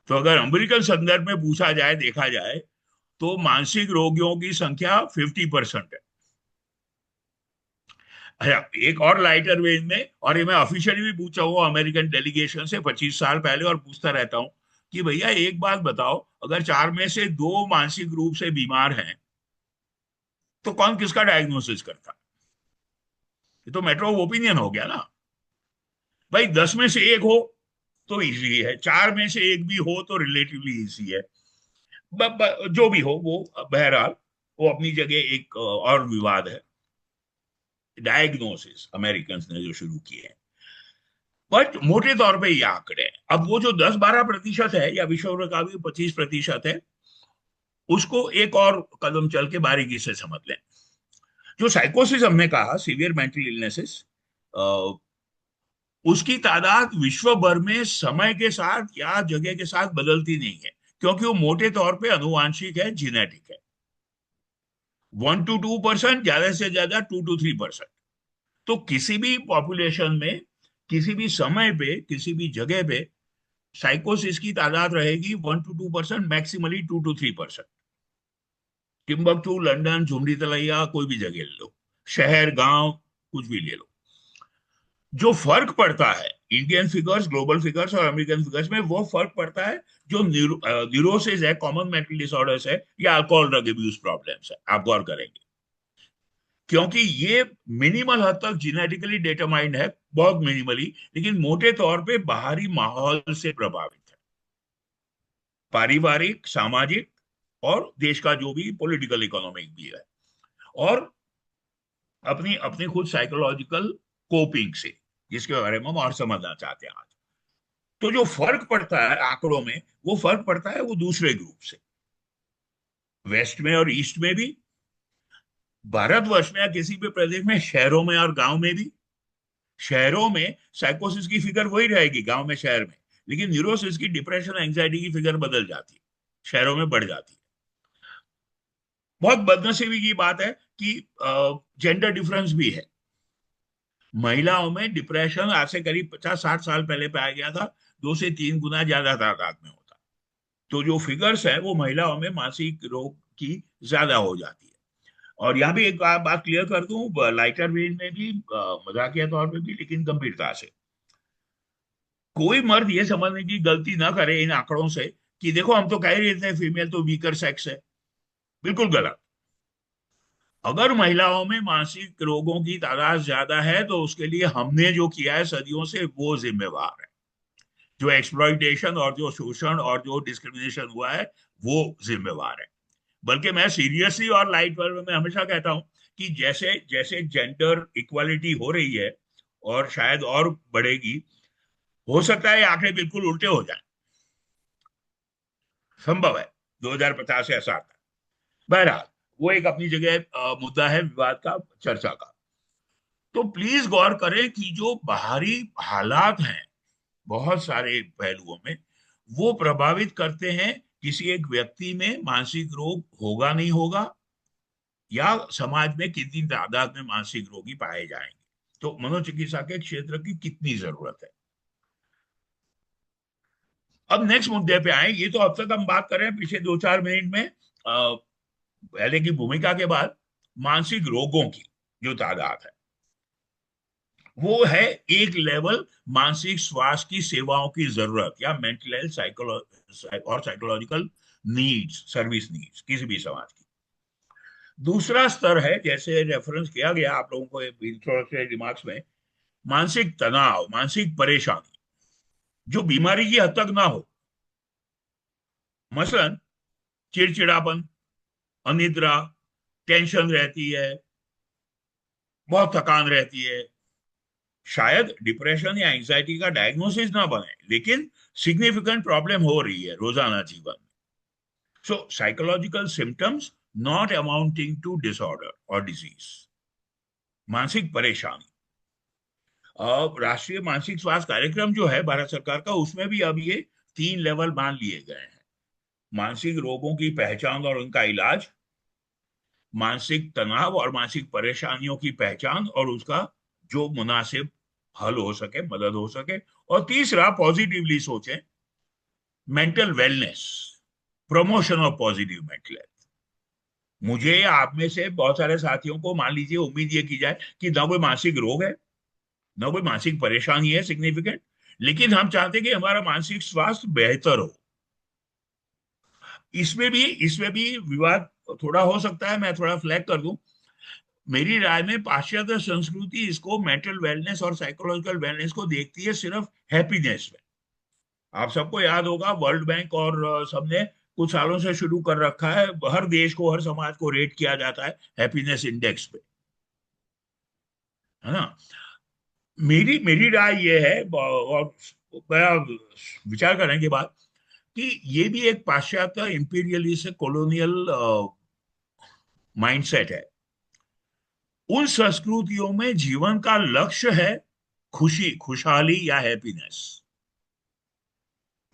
तो अगर अमेरिकन संदर्भ में पूछा जाए, देखा जाए, तो मानसिक रोगियों की संख्या 50% है। अच्छा, एक और लाइटर वेज में, और ये मैं ऑफिशियली भी पूछा हुआ अमेरिकन डेलीगेशन से 25 साल पहले और पूछता रहता हूं, कि भैया एक बात बताओ, अगर 4 में से 2 मानसिक रूप से बीमार हैं तो कौन किसका डायग्नोसिस करता? ये तो मैटर ऑफ ओपिनियन हो गया ना भाई। 10 में से 1 हो तो इजी है, 4 में से 1 भी हो तो रिलेटिवली इजी है। जो भी हो वो, बहरहाल वो अपनी जगह एक और विवाद है। डायग्नोसिस अमेरिकन ने जो शुरू किए हैं, बट मोटे तौर पे ये आंकड़े हैं। अब वो जो 10-12% है या विश्व का भी 25% है, उसको एक और कदम चल के बारीकी से समझ लें। जो साइकोसिस हमने कहा, सीवियर मेंटल इलनेसेस, उसकी तादाद विश्व भर में समय के साथ या जगह के साथ बदलती नहीं है, क्योंकि वो मोटे तौर पे अनुवांशिक है, जीनेटिक है। 1 to 2%, ज्यादा से ज्यादा 2 to 3%। तो किसी भी पॉपुलेशन में, किसी भी समय पे, किसी भी जगह पे साइकोसिस की तादाद रहेगी 1 to 2%, maximally 2 to 3%। Timbuktu, London, Jhumri Talaiya, कोई भी जगह ले लो, शहर, गांव, कुछ भी ले लो। जो फर्क पड़ता है इंडियन फिगर्स, ग्लोबल फिगर्स और अमेरिकन फिगर्स में, वो फर्क पड़ता है जो न्यूरोसिस है, कॉमन मेंटल डिसऑर्डर्स है, या अल्कोहल ड्रग अब्यूज प्रॉब्लम्स है। आप गौर करेंगे, क्योंकि ये मिनिमल हद तक जेनेटिकली डिटरमाइंड है, बहुत मिनिमली, लेकिन मोटे तौर पे बाहरी माहौल से प्रभावित है, पारिवारिक, सामाजिक और देश का जो भी पॉलिटिकल इकोनॉमिक भी है, और अपनी अपनी खुद साइकोलॉजिकल कोपिंग से, जिसके बारे में हम और समझना चाहते हैं आज। तो जो फर्क पड़ता है आंकड़ों में, वो फर्क पड़ता है वो दूसरे ग्रुप से, वेस्ट में और ईस्ट में भी, भारतवर्ष में या किसी भी प्रदेश में, शहरों में और गांव में भी। शहरों में साइकोसिस की फिगर वही रहेगी, गांव में, शहर में, लेकिन न्यूरोसिस की, डिप्रेशन, एंजाइटी की फिगर बदल जाती है, शहरों में बढ़ जाती है। बहुत बदनसीबी की बात है कि जेंडर डिफरेंस भी है। महिलाओं में डिप्रेशन आज से करीब 50-60 साल पहले पाया गया था, 2 से 3 गुना ज्यादा तादाद में होता। तो जो फिगर्स है वो महिलाओं में मानसिक रोग की ज्यादा हो जाती है। और यहाँ भी एक बात क्लियर कर दूं, लाइटर वेन में भी, मजाकिया तौर पे भी, लेकिन गंभीरता से, कोई मर्द ये समझने की गलती ना करे इन आंकड़ों से कि देखो हम तो कह रहे थे फीमेल तो वीकर सेक्स है। बिल्कुल गलत। अगर महिलाओं में मानसिक रोगों की तादाद ज्यादा है तो उसके लिए हमने जो किया है सदियों से, वो जिम्मेवार है। जो एक्सप्लॉइटेशन और जो शोषण और जो डिस्क्रिमिनेशन हुआ है, वो जिम्मेवार है। बल्कि मैं सीरियसली और लाइट वर्ड में हमेशा कहता हूं कि जैसे जैसे जेंडर इक्वालिटी हो रही है, और शायद और बढ़ेगी, हो सकता है आंकड़े बिल्कुल उल्टे हो जाए, संभव है 2050 या 60 तक। बहरहाल वो एक अपनी जगह मुद्दा है विवाद का, चर्चा का। तो प्लीज गौर करें कि जो बाहरी हालात हैं बहुत सारे पहलुओं में, वो प्रभावित करते हैं किसी एक व्यक्ति में मानसिक रोग होगा नहीं होगा, या समाज में कितनी तादाद में मानसिक रोगी पाए जाएंगे। तो मनोचिकित्सा के क्षेत्र की कितनी जरूरत है। अब नेक्स्ट मुद्दे पे आए। ये तो अब तक हम बात कर रहे हैं पिछले 2-4 मिनट में, पहले की भूमिका के बाद, मानसिक रोगों की जो तादाद है वो है एक लेवल मानसिक स्वास्थ्य की सेवाओं की जरूरत, या मेंटल हेल्थ और साइकोलॉजिकल नीड्स, सर्विस नीड्स किसी भी समाज की। दूसरा स्तर है, जैसे रेफरेंस किया गया आप लोगों को इंट्रोडक्टरी रिमार्क्स में, मानसिक तनाव, मानसिक परेशानी जो बीमारी की हद तक ना हो। मसलन चिड़चिड़ापन, अनिद्रा, टेंशन रहती है, बहुत थकान रहती है। शायद डिप्रेशन या एंजाइटी का डायग्नोसिस ना बने, लेकिन सिग्निफिकेंट प्रॉब्लम हो रही है रोजाना जीवन में। So psychological symptoms not amounting to disorder और डिजीज। मानसिक परेशानी, राष्ट्रीय मानसिक स्वास्थ्य कार्यक्रम जो है भारत सरकार का, उसमें भी अब ये 3 लेवल मान लिए गए हैं। मानसिक रोगों की पहचान और उनका इलाज, मानसिक तनाव और मानसिक परेशानियों की पहचान और उसका जो मुनासिब हल हो सके, मदद हो सके, और तीसरा पॉजिटिवली सोचें, mental wellness, promotion of positive mental health. मुझे आप में से बहुत सारे साथियों को, मान लीजिए, उम्मीद ये की जाए कि ना कोई मानसिक रोग है, ना कोई मानसिक परेशानी है सिग्निफिकेंट, लेकिन हम चाहते हैं कि हमारा मानसिक स्वास्थ्य बेहतर हो, इसमें भी विवाद थोड़ा हो सकता है, मैं थोड़ा फ्लैग कर दूं। मेरी राय में पाश्चात्य संस्कृति इसको मेंटल वेलनेस और साइकोलॉजिकल वेलनेस को देखती है सिर्फ हैप्पीनेस में। आप सबको याद होगा वर्ल्ड बैंक और सबने कुछ सालों से शुरू कर रखा है, हर देश को, हर समाज को रेट किया जाता है हैप्पीनेस इंडेक्स पे, है ना। मेरी मेरी राय ये है, और बड़ा विचार करने के बाद, कि ये भी एक पाश्चात्य इंपीरियलिस्ट कॉलोनियल माइंडसेट है। उन संस्कृतियों में जीवन का लक्ष्य है खुशी, खुशहाली या हैप्पीनेस।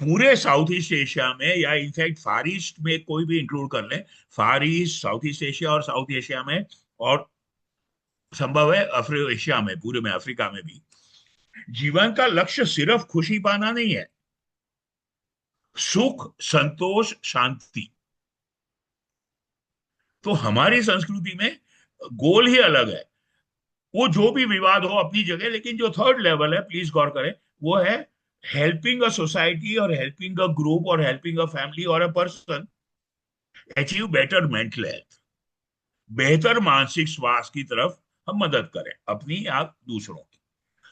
पूरे साउथ ईस्ट एशिया में, या इनफैक्ट फार ईस्ट में कोई भी इंक्लूड कर ले, फार ईस्ट, साउथ ईस्ट एशिया और साउथ एशिया में, और संभव है एशिया में, पूरे में, अफ्रीका में भी, जीवन का लक्ष्य सिर्फ खुशी पाना नहीं है, सुख, संतोष, शांति। तो हमारी संस्कृति में गोल ही अलग है। वो जो भी विवाद हो अपनी जगह, लेकिन जो थर्ड लेवल है, प्लीज गौर करें, वो है हेल्पिंग अ सोसाइटी और हेल्पिंग अ ग्रुप और हेल्पिंग अ फैमिली और a person achieve better mental health, बेहतर मानसिक स्वास्थ्य की तरफ हम मदद करें, अपनी या दूसरों की।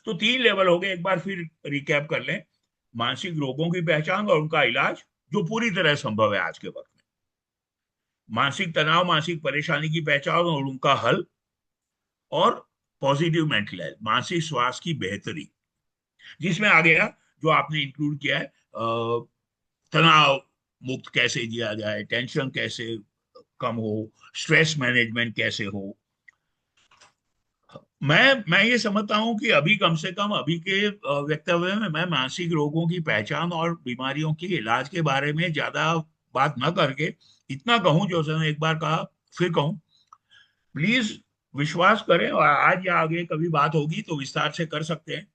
तो 3 लेवल हो गए, एक बार फिर रिकैप कर लें। मानसिक रोगों की पहचान और उनका इलाज, जो पूरी तरह संभव है आज के वक्त में। मानसिक तनाव, मानसिक परेशानी की पहचान और उनका हल। और पॉजिटिव मेंटल हेल्थ, मानसिक स्वास्थ्य की बेहतरी, जिसमें आ गया जो आपने इंक्लूड किया है, तनाव मुक्त कैसे जिया जाए, टेंशन कैसे कम हो, स्ट्रेस मैनेजमेंट कैसे हो। मैं ये समझता हूं कि अभी कम से कम अभी के वक्तव्य में मैं मानसिक रोगों की पहचान और बीमारियों के इलाज के बारे में ज्यादा बात न करके इतना कहूं, जो उसने एक बार कहा फिर कहूं, प्लीज विश्वास करें, और आज या आगे कभी बात होगी तो विस्तार से कर सकते हैं।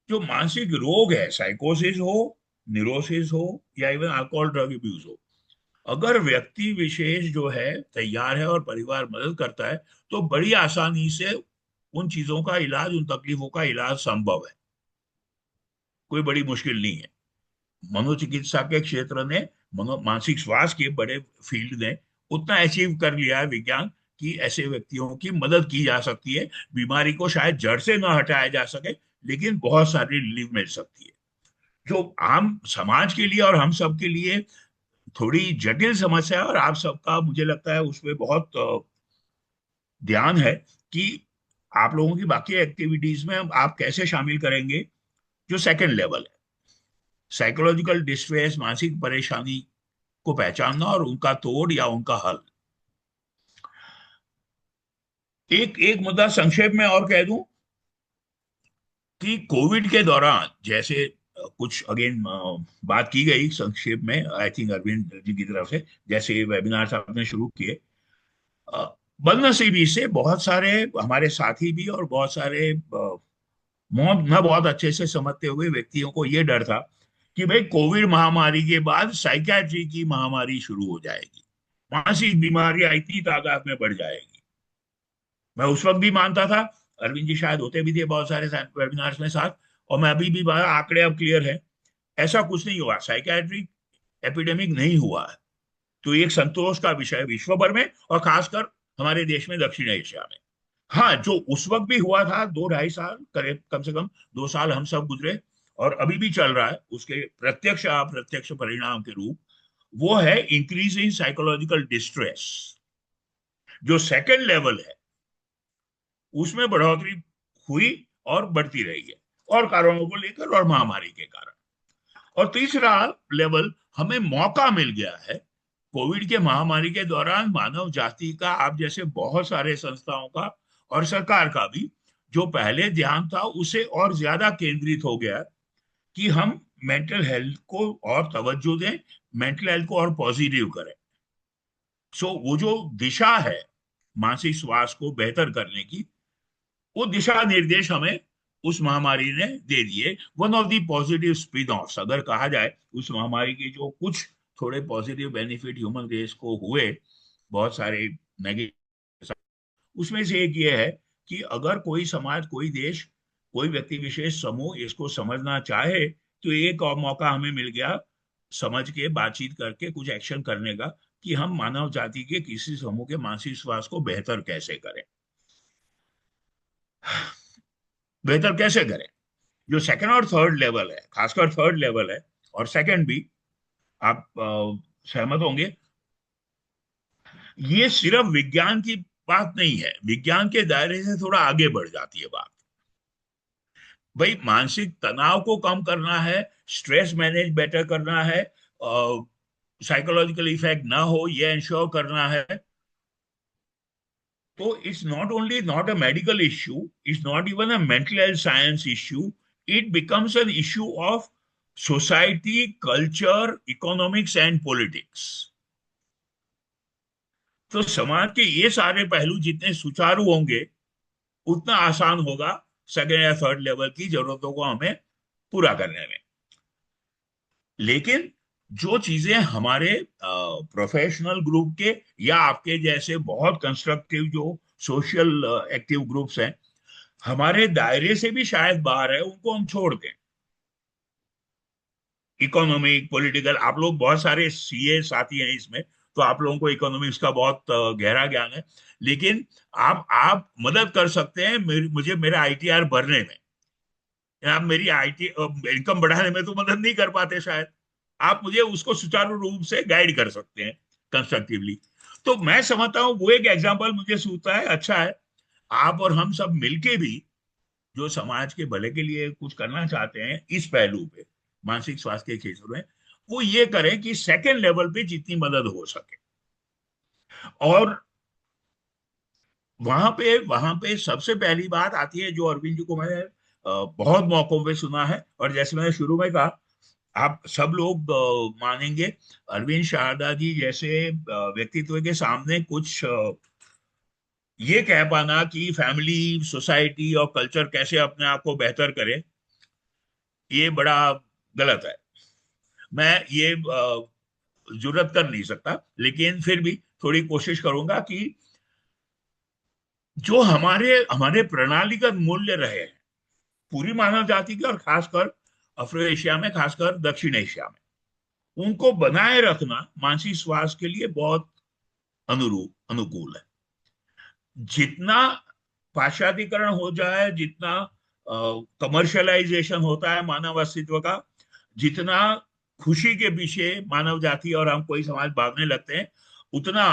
जो मानसिक रोग है, साइकोसिस हो, न्यूरोसिस हो, या इवन अल्कोहल ड्रग अब्यूज हो, अगर व्यक्ति विशेष जो है तैयार है और परिवार मदद करता है, तो बड़ी आसानी से उन चीजों का इलाज, उन तकलीफों का इलाज संभव है। कोई बड़ी मुश्किल नहीं है। मनोचिकित्सा के क्षेत्र ने, मानसिक स्वास्थ्य के बड़े फील्ड ने उतना अचीव कर लिया है विज्ञान, कि ऐसे व्यक्तियों की मदद की जा सकती है। बीमारी को शायद जड़ से न हटाया जा सके, लेकिन बहुत सारी रिलीफ मिल सकती है, जो आम समाज के लिए और हम सब के लिए थोड़ी जटिल समस्या है। और आप सबका मुझे लगता है उसमें बहुत ध्यान है कि आप लोगों की बाकी एक्टिविटीज में आप कैसे शामिल करेंगे। जो सेकंड लेवल है, साइकोलॉजिकल डिस्ट्रेस, मानसिक परेशानी को पहचानना और उनका तोड़ या उनका हल। एक एक मुद्दा संक्षेप में और कह दूं कि कोविड के दौरान जैसे कुछ अगेन बात की गई संक्षेप में, आई थिंक अरविंद जी की तरफ से, जैसे वेबिनार आपने शुरू किए, बदनसीबी से बहुत सारे हमारे साथी भी और बहुत सारे न बहुत अच्छे से समझते हुए व्यक्तियों को यह डर था कि भाई कोविड महामारी के बाद साइकियाट्री की महामारी शुरू हो जाएगी, मानसिक बीमारियां इतनी तादाद में बढ़ जाएगी। मैं उस वक्त भी मानता था, अरविंद जी शायद होते भी थे बहुत सारे वेबिनार्स में साथ, और मैं अभी भी आंकड़े अब क्लियर है, ऐसा कुछ नहीं हुआ, साइकियाट्रिक एपिडेमिक नहीं हुआ है। तो एक संतोष का विषय विश्व भर में और खासकर हमारे देश में, दक्षिण एशिया में। हाँ, जो उस वक्त भी हुआ था, 2-2.5 साल करीब, कम से कम 2 साल हम सब गुजरे, और अभी भी चल रहा है, उसके प्रत्यक्ष अप्रत्यक्ष परिणाम के रूप, वो है इंक्रीज इन साइकोलॉजिकल डिस्ट्रेस। जो सेकंड लेवल है उसमें बढ़ोतरी हुई और बढ़ती रही है, और कारणों को लेकर और महामारी के कारण। और तीसरा लेवल, हमें मौका मिल गया है कोविड के महामारी के दौरान मानव जाति का, आप जैसे बहुत सारे संस्थाओं का और सरकार का भी, जो पहले ध्यान था उसे और ज्यादा केंद्रित हो गया कि हम मेंटल हेल्थ को और तवज्जो दें, मेंटल हेल्थ को और पॉजिटिव करें। सो वो जो दिशा है मानसिक स्वास्थ्य को बेहतर करने की, वो दिशा निर्देश हमें उस महामारी ने दे दिए। One of the positive spin offs अगर कहा जाए उस महामारी के, जो कुछ थोड़े पॉजिटिव बेनिफिट ह्यूमन रेस को हुए, बहुत सारे नेगेटिव, उसमें से एक ये है कि अगर कोई समाज, कोई देश, कोई व्यक्ति विशेष समूह इसको समझना चाहे, तो एक और मौका हमें मिल गया समझ के बातचीत करके कुछ एक्शन करने का कि हम मानव जाति के किसी समूह के मानसिक स्वास्थ्य को बेहतर कैसे करें। बेहतर कैसे करें? जो सेकंड और थर्ड लेवल है, खासकर थर्ड लेवल है और सेकंड भी, आप सहमत होंगे, ये सिर्फ विज्ञान की बात नहीं है। विज्ञान के दायरे से थोड़ा आगे बढ़ जाती है बात। भाई मानसिक तनाव को कम करना है, स्ट्रेस मैनेज बेटर करना है, साइकोलॉजिकल इफेक्ट ना हो ये इंश्योर करना है। तो it's not only not a medical issue, it's not even a mental health science issue, it becomes an issue of society, culture, economics and politics. तो समाज के ये सारे पहलू जितने सुचारू होंगे उतना आसान होगा सेकेंड या थर्ड लेवल की जरूरतों को हमें पूरा करने में। लेकिन जो चीजें हमारे प्रोफेशनल ग्रुप के या आपके जैसे बहुत कंस्ट्रक्टिव जो सोशल एक्टिव ग्रुप्स हैं, हमारे दायरे से भी शायद बाहर है, उनको हम छोड़ दें। इकोनॉमिक, पॉलिटिकल, आप लोग बहुत सारे सीए साथी हैं इसमें, तो आप लोगों को इकोनॉमिक्स का बहुत गहरा ज्ञान है, लेकिन आप मदद कर सकते हैं मुझे मेरा आईटीआर भरने में। आप मेरी आईटी इनकम बढ़ाने में तो मदद नहीं कर पाते शायद, आप मुझे उसको सुचारू रूप से गाइड कर सकते हैं कंस्ट्रक्टिवली। तो मैं समझता हूँ वो एक एग्जाम्पल मुझे सूझता है, अच्छा है आप और हम सब मिलके भी जो समाज के भले के लिए कुछ करना चाहते हैं इस पहलू पे, मानसिक स्वास्थ्य के क्षेत्र में, वो ये करें कि सेकेंड लेवल पे जितनी मदद हो सके। और वहां पे सबसे पहली बात आती है जो अरविंद जी को मैंने बहुत मौकों पे सुना है, और जैसे मैंने शुरू में कहा, आप सब लोग मानेंगे, अरविंद शारदा जी जैसे व्यक्तित्व के सामने कुछ ये कह पाना कि फैमिली, सोसाइटी और कल्चर कैसे अपने आप को बेहतर करे, ये बड़ा गलत है। मैं ये जुर्रत कर नहीं सकता, लेकिन फिर भी थोड़ी कोशिश करूंगा कि जो हमारे हमारे प्रणालीगत मूल्य रहे हैं पूरी मानव जाति के, और खासकर अफ्रो एशिया में, खासकर दक्षिण एशिया में, उनको बनाए रखना मानसिक स्वास्थ्य के लिए बहुत अनुकूल है। जितना पाश्चात्यकरण हो जाए, जितना कमर्शियलाइजेशन होता है मानव अस्तित्व का, जितना खुशी के पीछे मानव जाति और हम कोई समाज भागने लगते हैं, उतना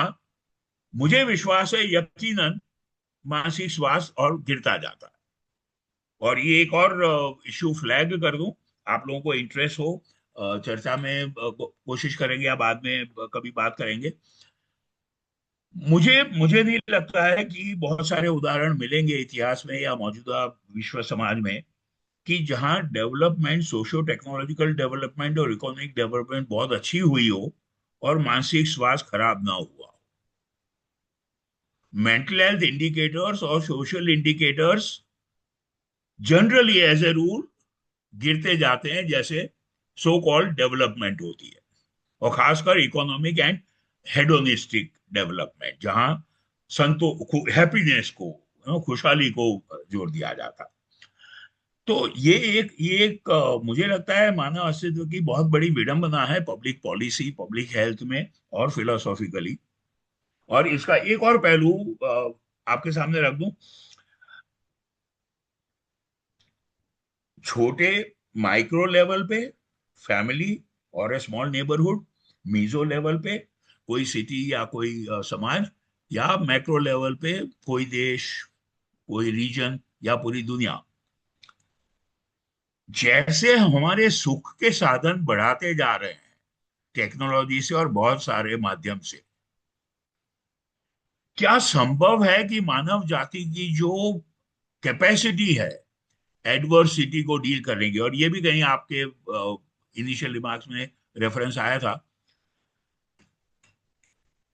मुझे विश्वास है यकीनन मानसिक स्वास्थ्य और गिरता जाता है। और ये एक और इश्यू फ्लैग कर दूं, आप लोगों को इंटरेस्ट हो चर्चा में, कोशिश करेंगे या बाद में कभी बात करेंगे। मुझे नहीं लगता है कि बहुत सारे उदाहरण मिलेंगे इतिहास में या मौजूदा विश्व समाज में कि जहां डेवलपमेंट, सोशो टेक्नोलॉजिकल डेवलपमेंट और इकोनॉमिक डेवलपमेंट बहुत अच्छी हुई हो और मानसिक स्वास्थ्य खराब ना हुआ। मेंटल हेल्थ इंडिकेटर्स और social indicators generally as a rule गिरते जाते हैं जैसे सो कॉल्ड डेवलपमेंट होती है, और खासकर इकोनॉमिक एंड हेडोनिस्टिक डेवलपमेंट, जहां हैप्पीनेस को, खुशहाली को जोर दिया जाता। तो ये एक मुझे लगता है मानव अस्तित्व की बहुत बड़ी विडंबना है पब्लिक पॉलिसी, पब्लिक हेल्थ में और फिलोसॉफिकली। और इसका एक और पहलू आपके सामने रख दूं, छोटे माइक्रो लेवल पे फैमिली और ए स्मॉल नेबरहुड, मीजो लेवल पे कोई सिटी या कोई समाज, या मैक्रो लेवल पे कोई देश, कोई रीजन या पूरी दुनिया, जैसे हमारे सुख के साधन बढ़ाते जा रहे हैं टेक्नोलॉजी से और बहुत सारे माध्यम से, क्या संभव है कि मानव जाति की जो कैपेसिटी है एडवर्सिटी को डील करने की, और ये भी कहीं आपके इनिशियल रिमार्क्स में रेफरेंस आया था,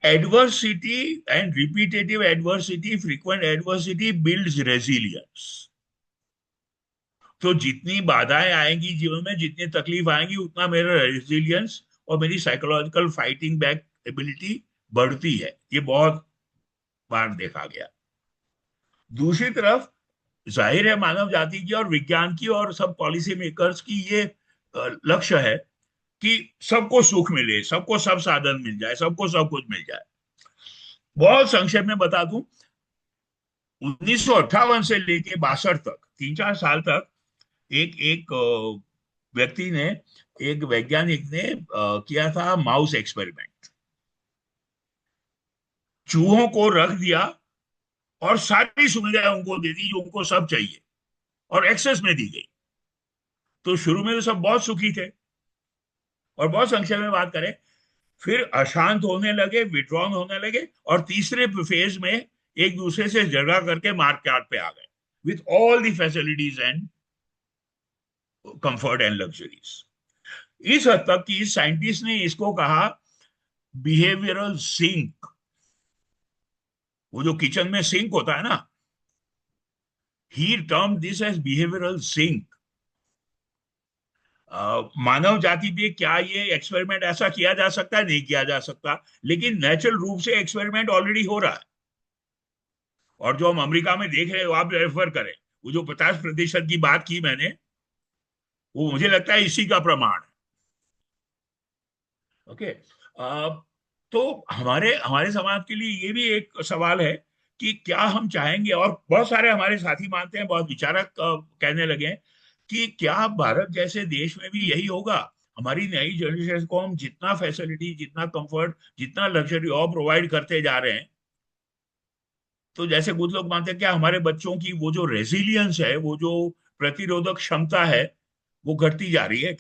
adversity and repetitive adversity, frequent adversity builds resilience. तो जितनी बाधाएं आएंगी जीवन में, जितनी तकलीफ आएंगी, उतना मेरा रेजिलियंस और मेरी साइकोलॉजिकल फाइटिंग बैक एबिलिटी बढ़ती है। ये बहुत बार देखा गया। दूसरी तरफ जाहिर है मानव जाति की और विज्ञान की और सब पॉलिसी मेकर्स की ये लक्ष्य है कि सबको सुख मिले, सबको सब साधन मिल जाए, सबको सब कुछ मिल जाए। बहुत संक्षेप में बता दूं, 1958 से लेके 62 तक, 3-4 साल तक एक एक व्यक्ति ने, एक वैज्ञानिक ने किया था माउस एक्सपेरिमेंट। चूहों को रख दिया और सारी सुविधाएं उनको दे दी जो उनको सब चाहिए, और एक्सेस में दी गई। तो शुरू में तो सब बहुत सुखी थे, और बहुत संक्षेप में बात करें, फिर अशांत होने लगे, विड्रॉन होने लगे, और तीसरे फेज में एक दूसरे से झगड़ा करके मार्केट पे आ गए with all the facilities and comfort and luxuries. इस हद तक कि साइंटिस्ट ने इसको कहा बिहेवियरल सिंक। वो जो किचन में सिंक होता है ना, he term this as behavioural sink. मानव जाति पे क्या ये एक्सपेरिमेंट ऐसा किया जा सकता है? नहीं किया जा सकता, लेकिन नेचुरल रूप से एक्सपेरिमेंट ऑलरेडी हो रहा है। और जो हम अमेरिका में देख रहे हैं, आप रेफर करें, वो जो 50% की बात की मैंने, वो मुझे लगता है इसी का प्रमाण है। ओके, तो हमारे हमारे समाज के लिए ये भी एक सवाल है कि क्या हम चाहेंगे, और बहुत सारे हमारे साथी मानते हैं, बहुत विचारक कहने लगे हैं कि क्या भारत जैसे देश में भी यही होगा? हमारी नई जनरेशन को हम जितना फैसिलिटी, जितना कंफर्ट, जितना लग्जरी और प्रोवाइड करते जा रहे हैं, तो जैसे कुछ लोग मानते हैं क्या हमारे बच्चों की वो जो रेजिलियंस है, वो जो प्रतिरोधक क्षमता है, वो घटती जा रही है?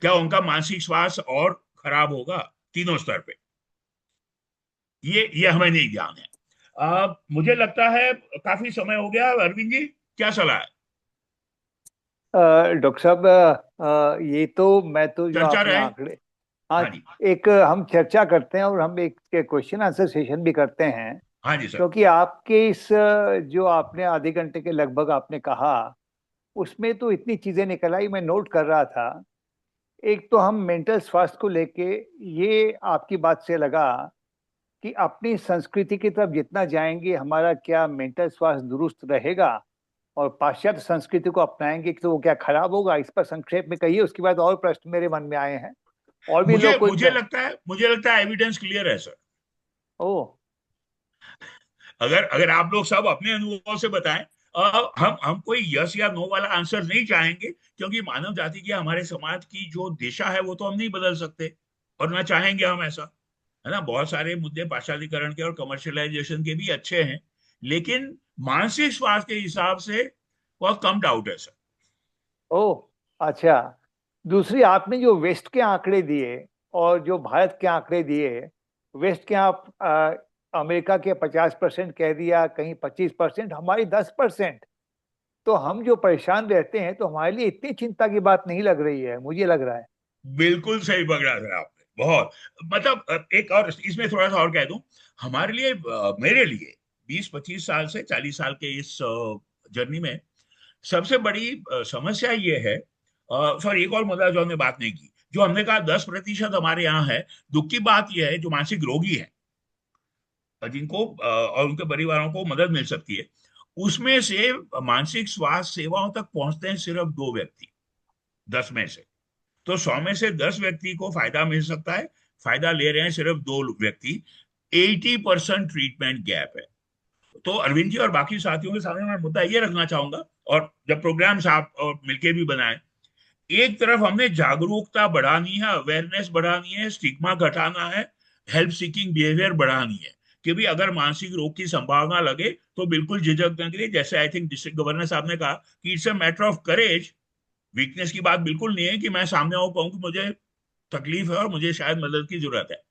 क्या उनका मानसिक स्वास्थ्य और खराब होगा? तीनों स्तर पे ये हमें नहीं ध्यान है। मुझे लगता है काफी समय हो गया। अरविंद जी, क्या सलाह है? डॉक्टर साहब, ये तो मैं तो जो चर्चा आपने रहे। आंकड़े, हाँ, हाँ जी, एक हम चर्चा करते हैं और हम एक क्वेश्चन आंसर सेशन भी करते हैं, हाँ जी सर। क्योंकि आपके इस जो आपने आधे घंटे के लगभग आपने कहा, उसमें तो इतनी चीजें निकल आई, मैं नोट कर रहा था। एक तो हम मेंटल स्वास्थ्य को लेके, ये आपकी बात से लगा कि अपनी संस्कृति की तरफ जितना जाएंगे हमारा क्या मेंटल स्वास्थ्य दुरुस्त रहेगा, और पाश्चात्य संस्कृति को अपनाएंगे तो वो क्या खराब होगा? इस पर संक्षेप में कहिए, उसके बाद और प्रश्न मेरे मन में आए हैं और भी मुझे लोग कुछ। मुझे लगता है एविडेंस क्लियर है सर। ओ, अगर आप लोग सब अपने अनुभव से बताएं, हम कोई यस या नो वाला आंसर नहीं चाहेंगे, क्योंकि मानव जाति की, हमारे समाज की जो दिशा है वो तो हम नहीं बदल सकते, और ना चाहेंगे हम ऐसा, है ना। बहुत सारे मुद्दे पाश्चात्यकरण के और कमर्शियलाइजेशन के भी अच्छे हैं, लेकिन मानसिक स्वास्थ्य के हिसाब से बहुत कम डाउट है सर। ओ, अच्छा। दूसरी, आपने जो वेस्ट के आंकड़े दिए और जो भारत के आंकड़े दिए, वेस्ट के आप अमेरिका के 50% कह दिया, कहीं 25%, हमारी 10%। तो हम जो परेशान रहते हैं, तो हमारे लिए इतनी चिंता की बात नहीं लग रही है, मुझे लग रहा है। बिल्कुल सही पकड़ा सर आपने, बहुत। मतलब एक और इसमें थोड़ा सा और कह दूं, हमारे लिए, मेरे लिए 20-25 साल से 40 साल के इस जर्नी में सबसे बड़ी समस्या ये है, सॉरी, एक और मुद्दा जो हमने बात नहीं की, जो हमने कहा 10% हमारे यहाँ है। दुख की बात यह है, जो मानसिक रोगी है, जिनको और उनके परिवारों को मदद मिल सकती है, उसमें से मानसिक स्वास्थ्य सेवाओं तक पहुंचते हैं सिर्फ 2 व्यक्ति 10 में से। तो 100 में से 10 व्यक्ति को फायदा मिल सकता है, फायदा ले रहे हैं सिर्फ 2 व्यक्ति। 80% ट्रीटमेंट गैप है। तो अरविंद जी और बाकी साथियों के सामने मैं मुद्दा ये रखना चाहूंगा, और जब प्रोग्राम्स आप और मिलके भी बनाएं, एक तरफ हमने जागरूकता बढ़ानी है, अवेयरनेस बढ़ानी है, स्टिग्मा घटाना है, हेल्प सीकिंग बिहेवियर बढ़ानी है, कि भी अगर मानसिक रोग की संभावना लगे तो बिल्कुल झिझक न करिए। जैसे आई थिंक डिस्ट्रिक्ट गवर्नर साहब ने कहा कि it's a matter of courage. Weakness की बात बिल्कुल नहीं है कि मैं सामने आओ कहूं कि मुझे तकलीफ है और मुझे शायद मदद की जरूरत है।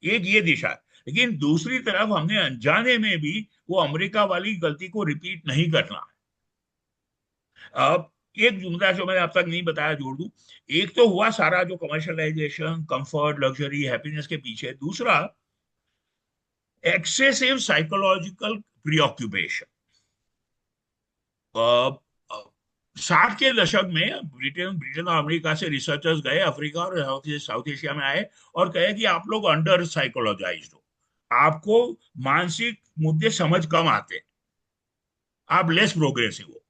एक ये दिशा है, लेकिन दूसरी तरफ हमने अनजाने में भी वो अमेरिका वाली गलती को रिपीट नहीं करना है। अब एक जुमला जो मैंने अब तक नहीं बताया जोड़ दूं। एक तो हुआ सारा जो कमर्शियलाइजेशन, कंफर्ट, लग्जरी, हैप्पीनेस के पीछे। दूसरा, एक्सेसिव साइकोलॉजिकल प्रीऑक्यूपेशन। 60 के दशक में ब्रिटेन और अमेरिका से रिसर्चर्स गए अफ्रीका और साउथ एशिया में, आए और कहे कि आप लोग अंडर साइकोलॉजाइज्ड हो, आपको मानसिक मुद्दे समझ कम आते हैं, आप लेस प्रोग्रेसिव हो।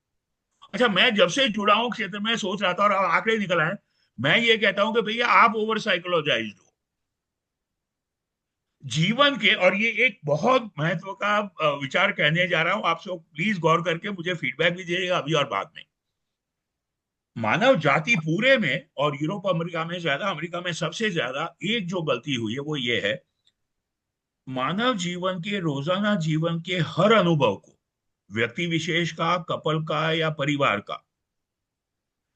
अच्छा, मैं जब से जुड़ा हूं क्षेत्र में सोच रहा था और आंकड़े निकल आए, मैं ये कहता हूं कि भैया आप ओवर साइकोलॉजाइज्ड हो जीवन के। और ये एक बहुत महत्व का विचार कहने जा रहा हूं आपसे, प्लीज गौर करके मुझे फीडबैक भी दीजिएगा अभी और बाद में। मानव जाति पूरे में और यूरोप अमेरिका में ज्यादा, अमेरिका में सबसे ज्यादा एक जो गलती हुई है वो ये है, मानव जीवन के रोजाना जीवन के हर अनुभव को, व्यक्ति विशेष का, कपल का या परिवार का,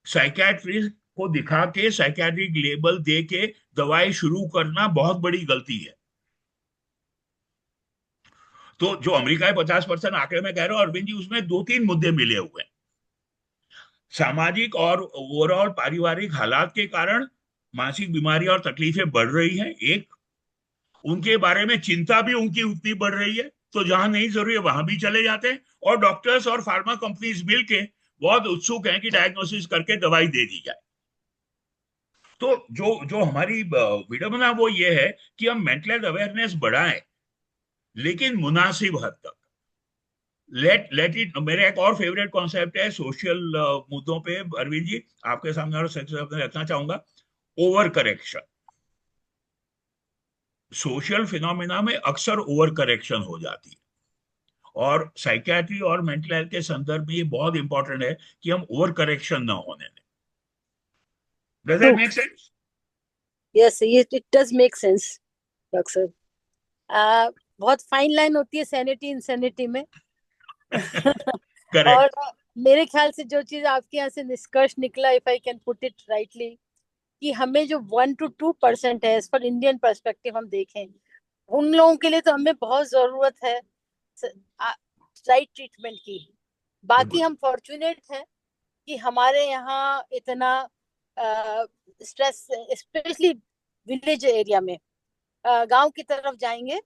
साइकियाट्रिस्ट को दिखा के साइकियाट्रिक लेबल दे के दवाई शुरू करना बहुत बड़ी गलती है। तो जो अमेरिका है 50% आंकड़े में कह रहे हो अरविंद जी, उसमें 2-3 मुद्दे मिले हुए हैं। सामाजिक और ओवरऑल पारिवारिक हालात के कारण मानसिक बीमारियां और तकलीफें बढ़ रही हैं, एक उनके बारे में चिंता भी उनकी उतनी बढ़ रही है, तो जहां नहीं जरूरी है वहां भी चले जाते हैं, और डॉक्टर्स और फार्मा कंपनीज मिलके बहुत उत्सुक हैं कि डायग्नोसिस करके दवाई दे दी जाए। तो जो जो हमारी विडंबना वो ये है कि हम मेंटल हेल्थ अवेयरनेस बढ़ाएं, लेकिन मुनासिब हद तक। लेट इट, मेरा एक और फेवरेट कॉन्सेप्ट है सोशल मुद्दों पे अरविंद जी आपके सामने और रखना चाहूंगा, ओवर करेक्शन। सोशल फिनोमेना में अक्सर ओवर करेक्शन हो जाती है, और साइकियाट्री और मेंटल हेल्थ के संदर्भ में ये बहुत इंपॉर्टेंट है कि हम ओवर करेक्शन ना होने दें। Does that make sense? Yes, it does make sense doctor. बहुत फाइन लाइन होती है सैनिटी इंसैनिटी में। और मेरे ख्याल से जो चीज आपके यहाँ से निष्कर्ष निकला, if I can put it rightly, कि हमें जो 1 to 2% है, फॉर इंडियन पर्सपेक्टिव हम देखें, उन लोगों के लिए तो हमें बहुत जरूरत है राइट ट्रीटमेंट की। बाकी हम फॉर्चुनेट हैं कि हमारे यहाँ इतना स्ट्रेस, स्पेशली विलेज एरिया में, गांव की तरफ जाएंगे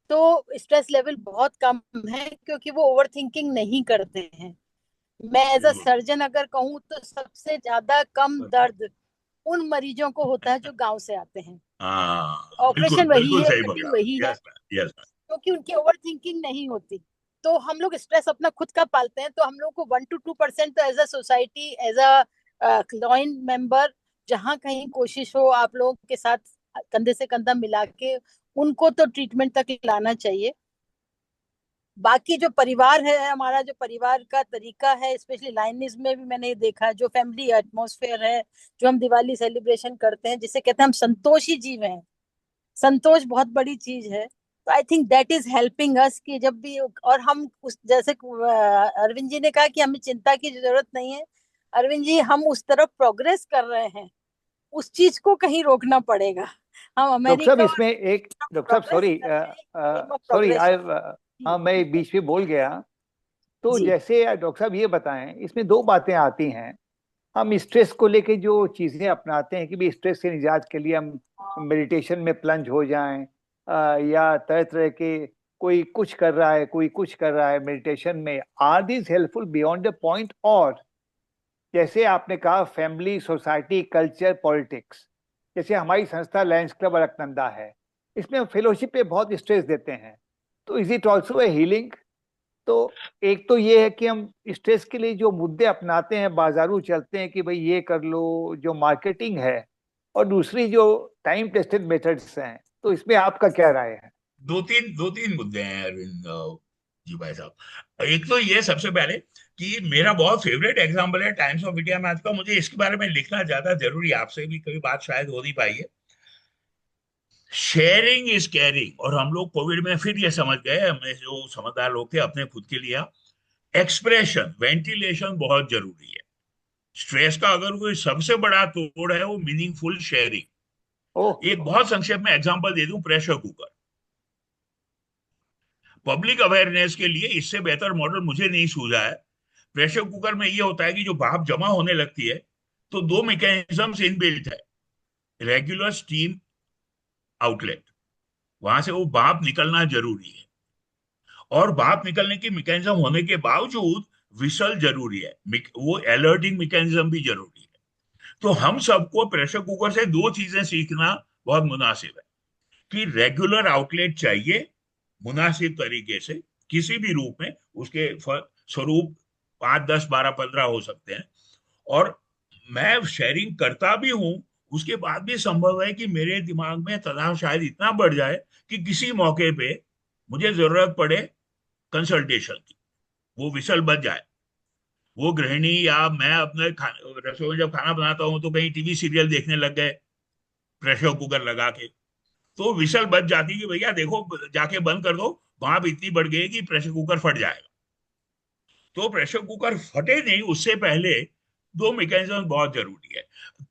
तो स्ट्रेस लेवल बहुत कम है, क्योंकि वो ओवर थिंकिंग नहीं करते हैं। मैं एज अ सर्जन अगर कहूँ तो सबसे ज्यादा कम दर्द उन मरीजों को होता है जो गांव से आते हैं। ऑपरेशन वही है, कटिंग वही है, क्योंकि उनकी ओवर थिंकिंग नहीं होती। तो हम लोग स्ट्रेस अपना खुद का पालते हैं। तो हम लोग को 1 to 2% तो as a society, as a lion member, जहां कहीं कोशिश हो आप लोगों के साथ कंधे से कंधा मिला के उनको तो ट्रीटमेंट तक लाना चाहिए। बाकी जो परिवार है, हमारा जो परिवार का तरीका है, स्पेशली लाइनिज में भी मैंने देखा, जो फैमिली एटमॉस्फेयर है, जो हम दिवाली सेलिब्रेशन करते हैं, जिसे कहते हैं हम संतोषी जीव हैं, संतोष बहुत बड़ी चीज है। तो I think that is helping us कि जब भी, और हम उस, जैसे अरविंद जी ने कहा कि हमें चिंता की जरूरत नहीं है, अरविंद जी हम उस तरफ प्रोग्रेस कर रहे हैं, उस चीज को कहीं रोकना पड़ेगा। हम अमेरिका, डॉक्टर साहब इसमें एक, डॉक्टर साहब सॉरी हाँ मैं बीच में बोल गया। तो जैसे डॉक्टर साहब ये बताएं, इसमें 2 बातें आती हैं। हम स्ट्रेस को लेके जो चीजें अपनाते हैं कि भी स्ट्रेस से निजात के लिए हम मेडिटेशन में प्लंज हो जाएं, या तरह तरह के, कोई कुछ कर रहा है कोई कुछ कर रहा है मेडिटेशन में, are this helpful beyond the point? और जैसे आपने कहा फैमिली, सोसाइटी, कल्चर, पॉलिटिक्स, जैसे हमारी संस्था लायंस क्लब अलकनंदा है, इसमें हम फेलोशिप पे बहुत स्ट्रेस देते हैं, तो is it also a healing? तो एक तो ये है कि हम स्ट्रेस के लिए जो मुद्दे अपनाते हैं, बाजारू चलते हैं कि भाई ये कर लो, जो मार्केटिंग है, और दूसरी जो टाइम टेस्टेड मेथड्स हैं, तो इसमें आपका क्या राय है? दो तीन मुद्दे हैं अरविंद जी भाई साहब। एक तो ये सबसे पहले कि मेरा बहुत फेवरेट एग्जांपल है टाइम्स ऑफ इंडिया मैथ का, मुझे इसके बारे में लिखना ज्यादा जरूरी है, आपसे भी कभी बात शायद हो नहीं पाई है। शेयरिंग इज केयरिंग, और हम लोग कोविड में फिर ये समझ गए, हमें जो समझदार लोग थे अपने खुद के लिए, एक्सप्रेशन, वेंटिलेशन बहुत जरूरी है। स्ट्रेस का अगर कोई सबसे बड़ा तोड़ है वो मीनिंगफुल शेयरिंग। एक बहुत संक्षेप में एग्जांपल दे दूं, प्रेशर कुकर। पब्लिक अवेयरनेस के लिए इससे बेहतर मॉडल मुझे नहीं सूझा है। प्रेशर कुकर में ये होता है कि जो भाप जमा होने लगती है तो 2 मैकेनिज्म्स इनबिल्ट है, रेगुलर स्टीम आउटलेट, वहां से वो भाप निकलना जरूरी है, और भाप निकलने की मैकेनिज्म होने के बावजूद विसल जरूरी है, वो अलर्टिंग मैकेनिज्म भी जरूरी है। तो हम सबको प्रेशर कुकर से 2 चीजें सीखना बहुत मुनासिब है कि रेगुलर आउटलेट चाहिए मुनासिब तरीके से, किसी भी रूप में, उसके स्वरूप 5, 10, 12, 15 हो सकते हैं। और मैं शेयरिंग करता भी हूं उसके बाद भी संभव है कि मेरे दिमाग में तनाव शायद इतना बढ़ जाए कि किसी मौके पे मुझे जरूरत पड़े कंसल्टेशन की, वो विसल बच जाए। वो गृहिणी या मैं अपने रसोई में जब खाना बनाता हूँ तो कहीं टीवी सीरियल देखने लग गए प्रेशर कुकर लगा के, तो विसल बच जाती कि भैया देखो जाके बंद कर दो, भाप इतनी बढ़ गई कि प्रेशर कुकर फट जाएगा। तो प्रेशर कुकर फटे नहीं उससे पहले दो मैकेनिज्म बहुत जरूरी है।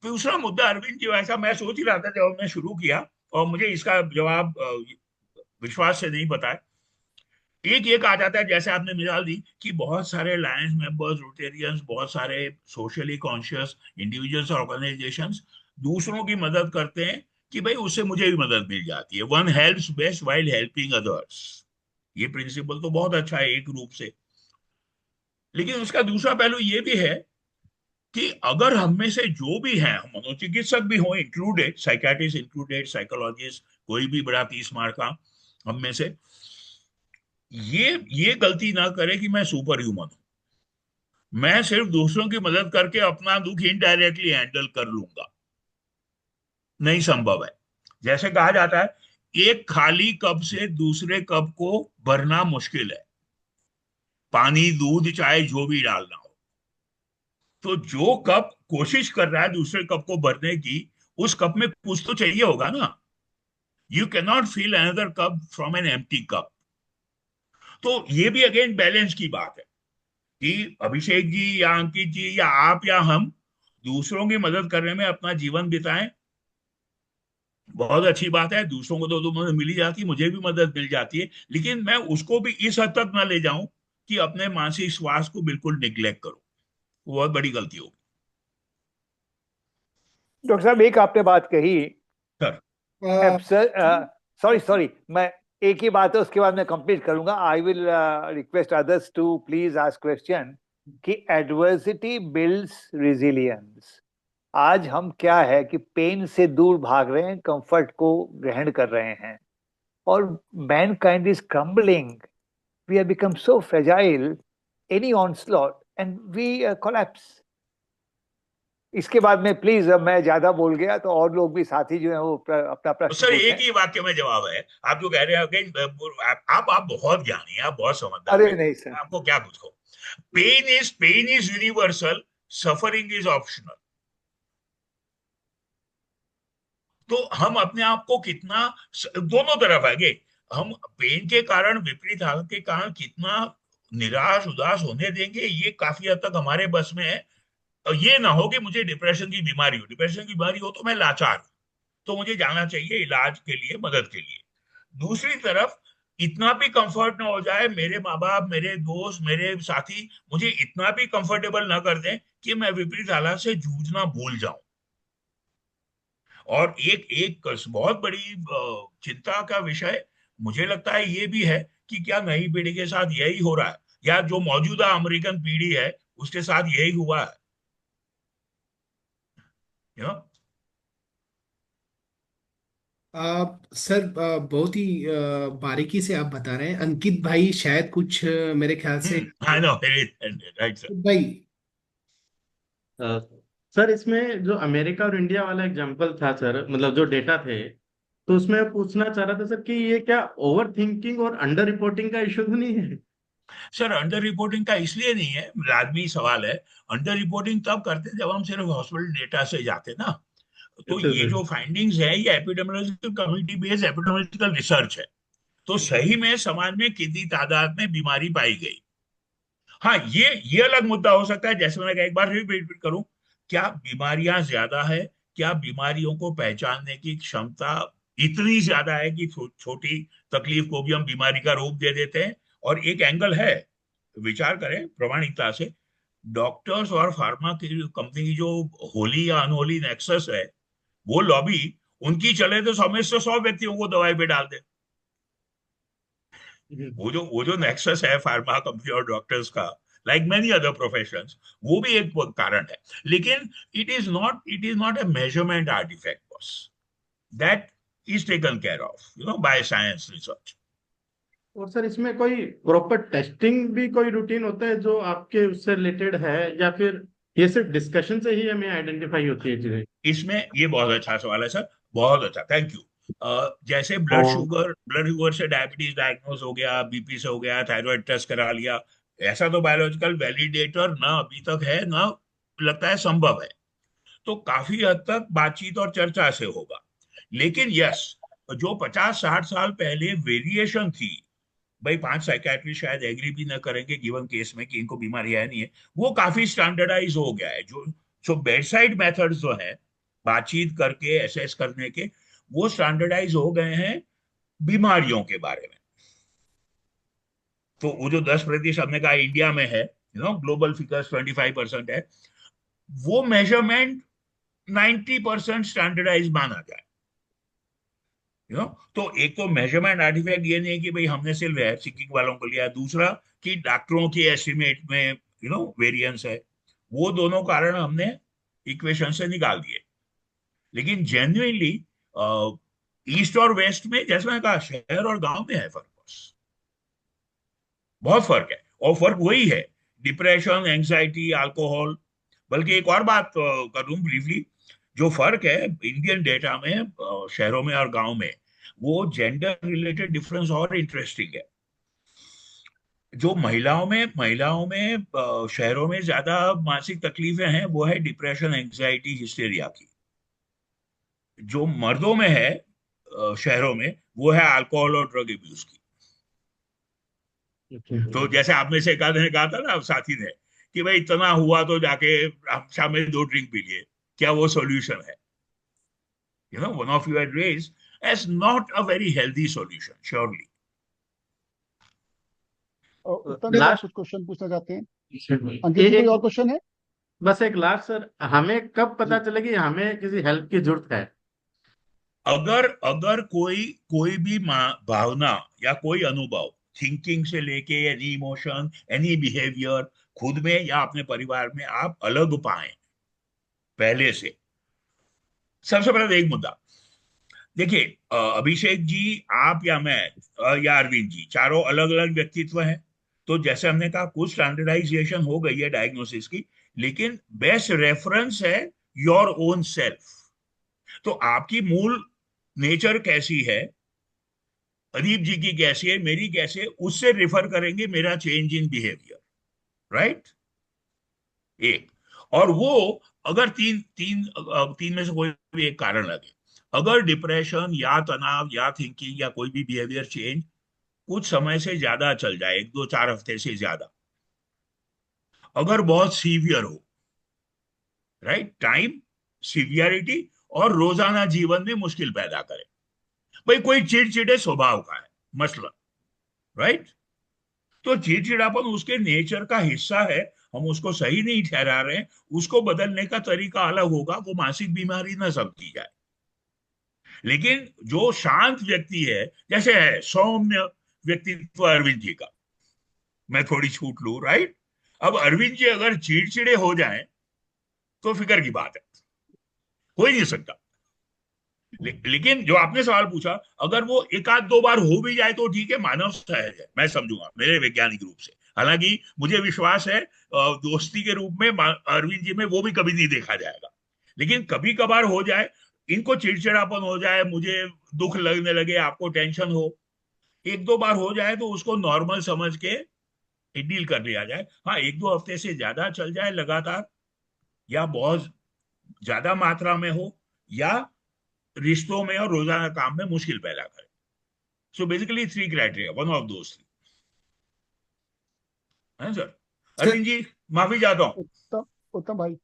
दूसरा मुद्दा अरविंद जी, ऐसा मैं सोच ही रहा था जब मैं शुरू किया, और मुझे इसका जवाब विश्वास से नहीं पता है। एक आ जाता है, जैसे आपने मिसाल दी कि बहुत सारे लायंस मेंबर्स, रोटेरियंस, बहुत सारे सोशली कॉन्शियस इंडिविजुअल्स और ऑर्गेनाइजेशंस दूसरों की मदद करते हैं कि भाई उससे मुझे भी मदद मिल जाती है। One helps best while helping others, ये प्रिंसिपल तो बहुत अच्छा है एक रूप से। लेकिन उसका दूसरा पहलू ये भी है कि अगर हम में से जो भी हैं, मनोचिकित्सक भी हों इंक्लूडेड, साइकेट्रिस्ट इंक्लूडेड, साइकोलॉजिस्ट, कोई भी बड़ा 30 मार का हम में से, ये गलती ना करे कि मैं सुपर ह्यूमन हूं, मैं सिर्फ दूसरों की मदद करके अपना दुख इनडायरेक्टली हैंडल कर लूंगा। नहीं संभव है। जैसे कहा जाता है एक खाली कप से दूसरे कप को भरना मुश्किल है, पानी दूध चाहे जो भी डालना हो। तो जो कप कोशिश कर रहा है दूसरे कप को भरने की, उस कप में कुछ तो चाहिए होगा ना। You can not fill another cup from an empty cup. तो ये भी अगेन बैलेंस की बात है कि अभिषेक जी या अंकित जी या आप या हम दूसरों की मदद करने में अपना जीवन बिताएं, बहुत अच्छी बात है। दूसरों को तो मदद मिल ही जाती है, मुझे भी मदद मिल जाती है, लेकिन मैं उसको भी इस हद तक ना ले जाऊं कि अपने मानसिक स्वास्थ्य को बिल्कुल निग्लेक्ट करूं। वो बहुत बड़ी गलती होगी। डॉक्टर साहब, एक आपने बात कही सर सॉरी मैं एक ही बात है, उसके बाद मैं कंप्लीट करूंगा। I will request others to please ask question कि एडवर्सिटी बिल्ड्स रेजिलियंस। आज हम क्या है कि पेन से दूर भाग रहे हैं, कंफर्ट को ग्रहण कर रहे हैं, और mankind is crumbling, we have become so fragile, any onslaught and we collapse. इसके बाद में प्लीज, मैं ज्यादा बोल गया तो और लोग भी साथी जो है वो अपना प्रश्न सर पूछें। एक ही वाक्य में जवाब है। आप जो कह रहे हैं आप बहुत ज्ञानी हैं, आप बहुत समझदार अरे हैं, नहीं सर, आपको क्या पूछो। Pain is universal, suffering is optional. तो हम अपने आप को कितना, दोनों तरफ आगे, हम पेन के कारण, विपरीत हालत के कारण कितना निराश उदास होने देंगे, ये काफी हद तक हमारे बस में है। और ये ना हो कि मुझे डिप्रेशन की बीमारी हो, डिप्रेशन की बीमारी हो तो मैं लाचार हूं, तो मुझे जाना चाहिए इलाज के लिए, मदद के लिए। दूसरी तरफ इतना भी कंफर्ट ना हो जाए, मेरे माँ बाप, मेरे दोस्त, मेरे साथी मुझे इतना भी कंफर्टेबल ना कर दें कि मैं विपरीत हालात से जूझना भूल जाऊं। और एक एक बहुत बड़ी चिंता का विषय मुझे लगता है ये भी है कि क्या नई पीढ़ी के साथ यही हो रहा है, या जो मौजूदा अमेरिकन पीढ़ी है उसके साथ यही हुआ है। यू नो सर बहुत ही बारीकी से आप बता रहे हैं। अंकित भाई शायद कुछ मेरे ख्याल से आई नो, राइट सर। भाई सर इसमें जो अमेरिका और इंडिया वाला एग्जांपल था सर, मतलब जो डेटा थे, तो उसमें मैं पूछना चाह रहा था सर कि ये क्या ओवर थिंकिंग और अंडर रिपोर्टिंग का इशू तो नहीं है? सर अंडर रिपोर्टिंग का इसलिए नहीं है, लाजमी सवाल है। अंडर रिपोर्टिंग तब करते जब हम सिर्फ हॉस्पिटल डेटा से जाते ना। तो अच्छा ये सर। जो फाइंडिंग्स है ये epidemiological community based epidemiological research है। तो सही में समाज में कितनी तादाद में बीमारी पाई गई, हाँ ये अलग मुद्दा हो सकता है। जैसे मैंने कहा, एक बार रिपीट करूं, क्या बीमारियां ज्यादा है, क्या बीमारियों को पहचानने की क्षमता इतनी ज्यादा है कि छोटी तकलीफ को भी हम बीमारी का रूप दे देते हैं। और एक एंगल है, विचार करें प्रामाणिकता से, डॉक्टर्स और फार्मा की कंपनी की जो होली या अनहोली नेक्सस है, वो लॉबी उनकी चले तो 100 व्यक्तियों को दवाई पे डाल दे। वो जो नेक्सस है फार्मा कंपनी और डॉक्टर्स का, लाइक मेनी अदर प्रोफेशंस, वो भी एक कारण है। लेकिन it is not a measurement artifact boss, that is taken care of by science research. और सर इसमें कोई प्रॉपर टेस्टिंग भी कोई रूटीन होता है जो आपके उससे रिलेटेड है, या फिर ये सिर्फ डिस्कशन से ही हमें आइडेंटिफाई होती है चीजें? इसमें ये बहुत अच्छा सवाल है सर, बहुत अच्छा, थैंक यू। जैसे ब्लड शुगर से डायबिटीज डायग्नोज हो गया, बीपी से हो गया, थायराइड टेस्ट करा लिया, ऐसा तो बायोलॉजिकल वैलिडेटर ना अभी तक है ना लगता है संभव है। तो काफी हद तक बातचीत और चर्चा से होगा। लेकिन यस, जो 50-60 साल पहले वेरिएशन थी, भाई 5 साइकेट्रिस्ट शायद एग्री भी न करेंगे गिवन केस में कि इनको बीमारी है नहीं है, वो काफी स्टैंडर्डाइज हो गया है। जो बेड साइड मेथड्स जो है बातचीत करके एसेस करने के, वो स्टैंडर्डाइज हो गए हैं बीमारियों के बारे में। तो वो जो 10% हमने कहा इंडिया में है, ग्लोबल फिगर्स 25% है, वो मेजरमेंट 90% स्टैंडर्डाइज माना जाए। तो एक तो मेजरमेंट आर्टिफैक्ट ये नहीं है कि भाई हमने सिर्फ हेयर सीकिंग वालों को लिया, दूसरा कि डॉक्टरों की एस्टिमेट में वेरिएंस है, वो दोनों कारण हमने इक्वेशन से निकाल दिए। लेकिन जेन्युइनली ईस्ट और वेस्ट में, जैसे मैंने कहा, शहर और गांव में है फर्क, बहुत फर्क है। और फर्क वही है, डिप्रेशन, एंजाइटी, अल्कोहल। बल्कि एक और बात कर दूं ब्रीफली, जो फर्क है इंडियन डेटा में शहरों में और गांव में, वो जेंडर रिलेटेड डिफरेंस और इंटरेस्टिंग है। जो महिलाओं में शहरों में ज्यादा मानसिक तकलीफें हैं, वो है डिप्रेशन, एंजाइटी, हिस्टेरिया की। जो मर्दों में है शहरों में, वो है अल्कोहल और ड्रग एब्यूज की। तो जैसे आप में से एक आदमी ने कहा था ना साथी ने कि भाई इतना हुआ तो जाके आप शाम में 2 ड्रिंक पी लिए, क्या वो सॉल्यूशन है? One of you had raised as not a very healthy solution, surely. उत्तम जी, आप लास्ट कुछ क्वेश्चन पूछना चाहते हैं? अंकित जी, कोई और क्वेश्चन है? बस एक लास्ट सर, हमें कब पता चले कि हमें किसी हेल्प की जरूरत है? अगर कोई भी भावना या कोई अनुभव, थिंकिंग से लेके एनी इमोशन, एनी बिहेवियर, खुद में या अपने परिवार में आप अलग पाए पहले से, सबसे पहले एक मुद्दा देखिए, अभिषेक जी, आप या मैं या अरविंद जी, चारों अलग अलग व्यक्तित्व हैं। तो जैसे हमने कहा, कुछ स्टैंडर्डाइजेशन हो गई है डायग्नोसिस की, लेकिन बेस्ट रेफरेंस है योर ओन सेल्फ। तो आपकी मूल नेचर कैसी है, अदीप जी की कैसी है, मेरी कैसी है, उससे रिफर करेंगे मेरा चेंज इन बिहेवियर, राइट? एक। और वो अगर तीन में से कोई भी एक कारण लगे, अगर डिप्रेशन या तनाव या थिंकिंग या कोई भी बिहेवियर चेंज कुछ समय से ज्यादा चल जाए, 1-2-4 हफ्ते से ज्यादा, अगर बहुत सीवियर हो, राइट, टाइम, सीवियरिटी, और रोजाना जीवन में मुश्किल पैदा करे, भाई कोई चिड़चिड़े स्वभाव का है मसला, राइट, तो चिड़चिड़ापन उसके नेचर का हिस्सा है, हम उसको सही नहीं ठहरा रहे हैं, उसको बदलने का तरीका अलग होगा, वो मानसिक बीमारी न समझी जाए। लेकिन जो शांत व्यक्ति है, जैसे है सौम्य व्यक्तित्व अरविंद जी का, मैं थोड़ी छूट लू, राइट, अब अरविंद जी अगर चिड़चिड़े हो जाएं तो फिक्र की बात है, हो ही नहीं सकता। लेकिन जो आपने सवाल पूछा, अगर वो 1-2 बार हो भी जाए तो ठीक है, मानव सहज है, मैं समझूंगा मेरे वैज्ञानिक रूप से। हालांकि मुझे विश्वास है दोस्ती के रूप में अरविंद जी में वो भी कभी नहीं देखा जाएगा। लेकिन कभी कभार हो जाए, इनको चिड़चिड़ापन हो जाए, मुझे दुख लगने लगे, आपको टेंशन हो, 1-2 बार हो जाए तो उसको नॉर्मल समझ के डील कर लिया जाए। हाँ, 1-2 हफ्ते से ज्यादा चल जाए लगातार, या बहुत ज्यादा मात्रा में हो, या रिश्तों में और रोजाना काम में मुश्किल पैदा करे। So basically 3 criteria, one of those है सर। अरविंद जी, माफी चाहता हूँ, उत्तम, उत्तम भाई।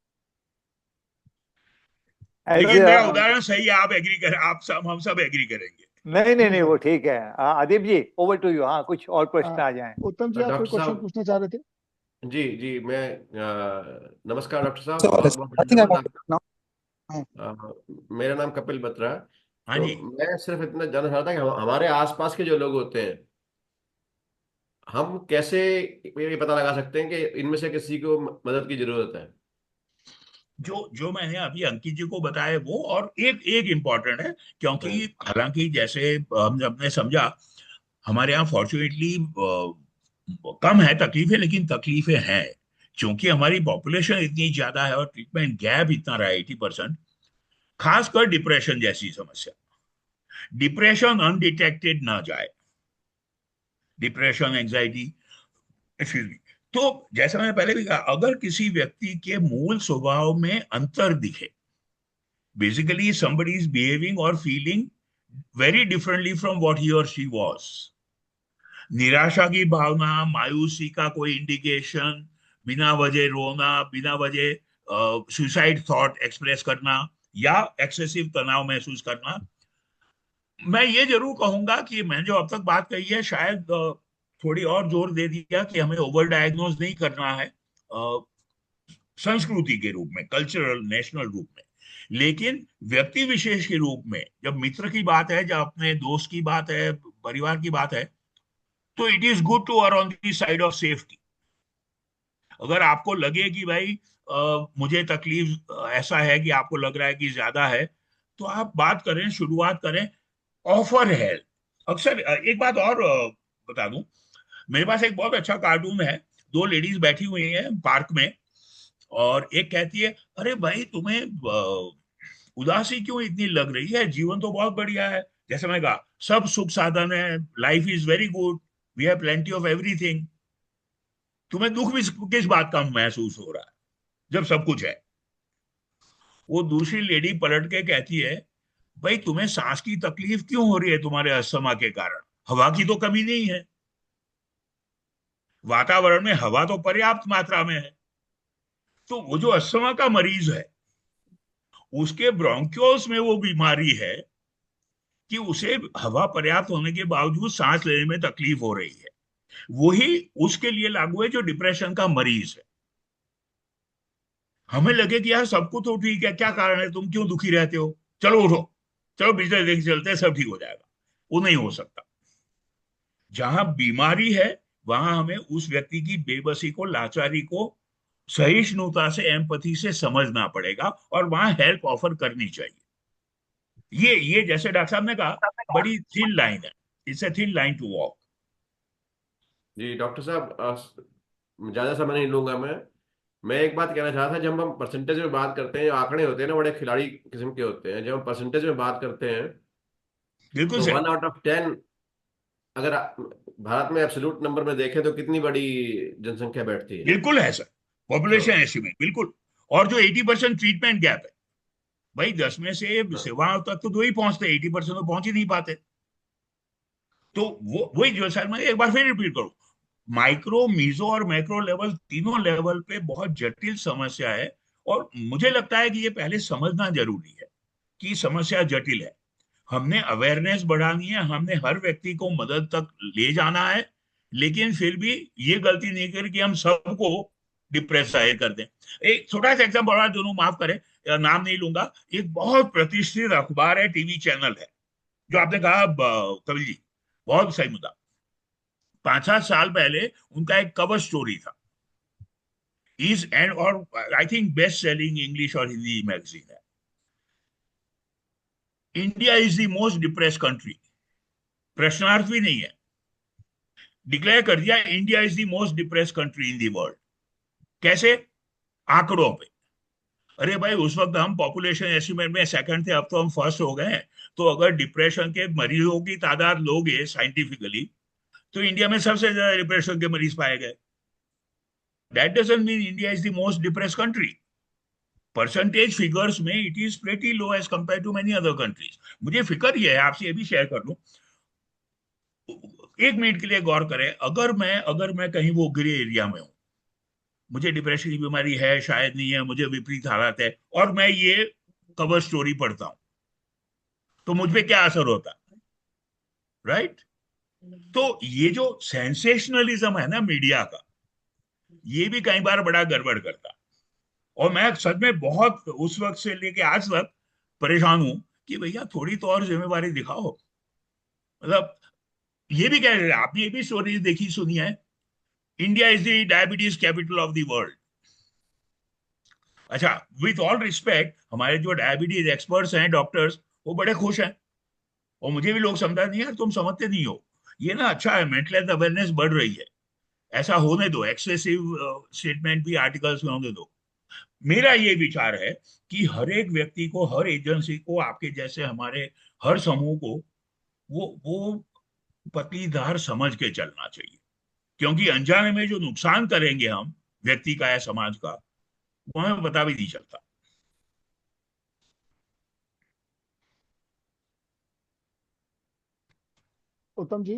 लेकिन मेरा उदाहरण सही है, आप एग्री करें, हम सब एग्री करेंगे। नहीं, वो ठीक है। अदीप जी, ओवर टू यू। हाँ, कुछ और प्रश्न आ जाएं। उत्तम जी, आप कोई क्वेश्चन पूछना चाह रहे थे? जी मैं नमस्कार डॉक्टर साहब, बहुत बहुत धन्यवाद। मेरा नाम कपिल बत्रा है। हाँ तो जी। मैं सिर्फ इतना जानना चाहता कि हमारे आसपास के जो लोग होते हैं, हम कैसे ये पता लगा सकते हैं कि इनमें से किसी को मदद की जरूरत है? जो मैंने अभी अंकित जी को बताया वो, और एक इम्पॉर्टेंट है, क्योंकि हालांकि जैसे हमने समझा, हमारे यहाँ फॉर्चुनेटली कम है तकलीफें, लेकिन तकलीफें हैं। चूंकि हमारी पॉपुलेशन इतनी ज्यादा है और ट्रीटमेंट गैप इतना रहा है 80%, खासकर डिप्रेशन जैसी समस्या, डिप्रेशन अनडिटेक्टेड ना जाए, डिप्रेशन एंजाइटी, एक्सक्यूज मी। तो जैसा मैंने पहले भी कहा, अगर किसी व्यक्ति के मूल स्वभाव में अंतर दिखे, basically somebody is behaving or feeling very differently from what he or she was, निराशा की भावना, मायूसी का कोई इंडिकेशन, बिना वजह रोना, बिना वजह सुसाइड थॉट एक्सप्रेस करना या एक्सेसिव तनाव महसूस करना, मैं ये जरूर कहूंगा कि मैंने जो अब तक बात कही है शायद थोड़ी और जोर दे दिया कि हमें ओवर डायग्नोज नहीं करना है संस्कृति के रूप में, कल्चरल नेशनल रूप में, लेकिन व्यक्ति विशेष के रूप में जब मित्र की बात है, जब अपने दोस्त की बात है, परिवार की बात है, तो it is good to err on the side of safety. अगर आपको लगे कि भाई मुझे तकलीफ ऐसा है कि आपको लग रहा है कि ज्यादा है, तो आप बात करें, शुरुआत करें, ऑफर हेल्प। अक्सर एक बात और बता दूं, मेरे पास एक बहुत अच्छा कार्टून है, दो लेडीज बैठी हुई हैं पार्क में और एक कहती है, अरे भाई तुम्हें उदासी क्यों इतनी लग रही है, जीवन तो बहुत बढ़िया है। जैसे मैं कहा, सब सुख साधन है, life is very good, we have plenty of everything, तुम्हें दुख भी किस बात का महसूस हो रहा है जब सब कुछ है। वो दूसरी लेडी पलट के कहती है, भाई तुम्हें सांस की तकलीफ क्यों हो रही है तुम्हारे अस्थमा के कारण, हवा की तो कमी नहीं है, वातावरण में हवा तो पर्याप्त मात्रा में है। तो वो जो अस्थमा का मरीज है, उसके ब्रोंक्योल्स में वो बीमारी है कि उसे हवा पर्याप्त होने के बावजूद सांस लेने में तकलीफ हो रही है। वही उसके लिए लागू है जो डिप्रेशन का मरीज है। हमें लगे कि यार सब कुछ तो ठीक है, क्या कारण है, तुम क्यों दुखी रहते हो, चलो उठो, चलो बिजनेस देख चलते हैं, सब ठीक हो जाएगा। वो नहीं हो सकता। जहां बीमारी है वहां हमें उस व्यक्ति की बेबसी को, लाचारी को सहिष्णुता से, एम्पैथी से समझना पड़ेगा और वहां हेल्प ऑफर करनी चाहिए। ये जैसे डॉक्टर साहब ने कहा, बड़ी थिन लाइन है, it's a thin line to walk. जी डॉक्टर साहब, ज्यादा समय नहीं लूंगा मैं एक बात कहना चाहता था। जब हम परसेंटेज में बात करते हैं, आंकड़े होते हैं ना, बड़े खिलाड़ी किस्म के होते हैं। जब हम परसेंटेज में बात करते हैं बिल्कुल तो सही। 1 आउट ऑफ 10 अगर भारत में एब्सोल्यूट नंबर में देखें तो कितनी बड़ी जनसंख्या बैठती है। बिल्कुल है सर, पॉपुलेशन तो एस्टिमेट बिल्कुल। और जो 80% ट्रीटमेंट गैप है, भाई 10 में से सेवाओं तक तो 2 ही पहुंचते, 80% तो पहुंच ही नहीं पाते। तो वो वही जो सर, मैं एक बार फिर रिपीट करूं, माइक्रो, मीजो और मैक्रो लेवल, तीनों लेवल पे बहुत जटिल समस्या है। और मुझे लगता है कि ये पहले समझना जरूरी है कि समस्या जटिल है। हमने अवेयरनेस बढ़ानी है, हमने हर व्यक्ति को मदद तक ले जाना है, लेकिन फिर भी ये गलती नहीं करें कि हम सबको डिप्रेस जाहिर कर दें। एक छोटा सा एग्जाम्पल, दोनों माफ करें, नाम नहीं लूंगा, एक बहुत प्रतिष्ठित अखबार है, टीवी चैनल है, जो आपने कहा कवि जी, बहुत सही मुद्दा। 5-7 साल पहले उनका एक कवर स्टोरी था, इज एंड, और I think best selling English और हिंदी मैगजीन है, India is the most depress country. प्रश्नार्थ भी नहीं है, डिक्लेयर कर दिया, India is the most depress country in the world. कैसे? आंकड़ों पे। अरे भाई, उस वक्त हम पॉपुलेशन एस्टिमेट में सेकंड थे, अब तो हम फर्स्ट हो गए हैं। तो अगर डिप्रेशन के मरीजों की तादाद लोगे साइंटिफिकली, तो इंडिया में सबसे ज्यादा डिप्रेशन के मरीज पाए गए। That doesn't mean India is the most depress country. Percentage figures में it is pretty low as compare to many other countries. मुझे फिक्र ये है, आपसे ये भी शेयर कर लूं, एक मिनट के लिए गौर करें, अगर मैं कहीं वो ग्रे एरिया में हूं, मुझे डिप्रेशन की बीमारी है, शायद नहीं है, मुझे विपरीत हालत है, और मैं ये कवर स्टोरी पढ़ता हूं, तो मुझ पे क्या असर होता है, राइट? तो ये जो सेंसेशनलिज्म है ना मीडिया का, ये भी कई बार बड़ा गड़बड़ करता है। और मैं सच में बहुत उस वक्त से लेके आज तक परेशान हूं कि भैया थोड़ी तो और जिम्मेवारी दिखाओ। मतलब ये भी कह रहे, आपने ये भी स्टोरी देखी सुनी है, India is the diabetes capital of the world. अच्छा, विथ ऑल रिस्पेक्ट, हमारे जो डायबिटीज एक्सपर्ट्स हैं, डॉक्टर्स, वो बड़े खुश हैं, और मुझे भी लोग समझा नहीं यार तुम समझते नहीं हो, ये ना अच्छा है, मेंटल हेल्थ अवेयरनेस बढ़ रही है, ऐसा होने दो, एक्सेसिव स्टेटमेंट भी आर्टिकल्स में होने दो। मेरा ये विचार है कि हर एक व्यक्ति को, हर एजेंसी को, आपके जैसे हमारे हर समूह को वो पटीदार समझ के चलना चाहिए, क्योंकि अनजाने में जो नुकसान करेंगे हम व्यक्ति का या समाज का, वो हमें पता भी नहीं चलता। उत्तम जी।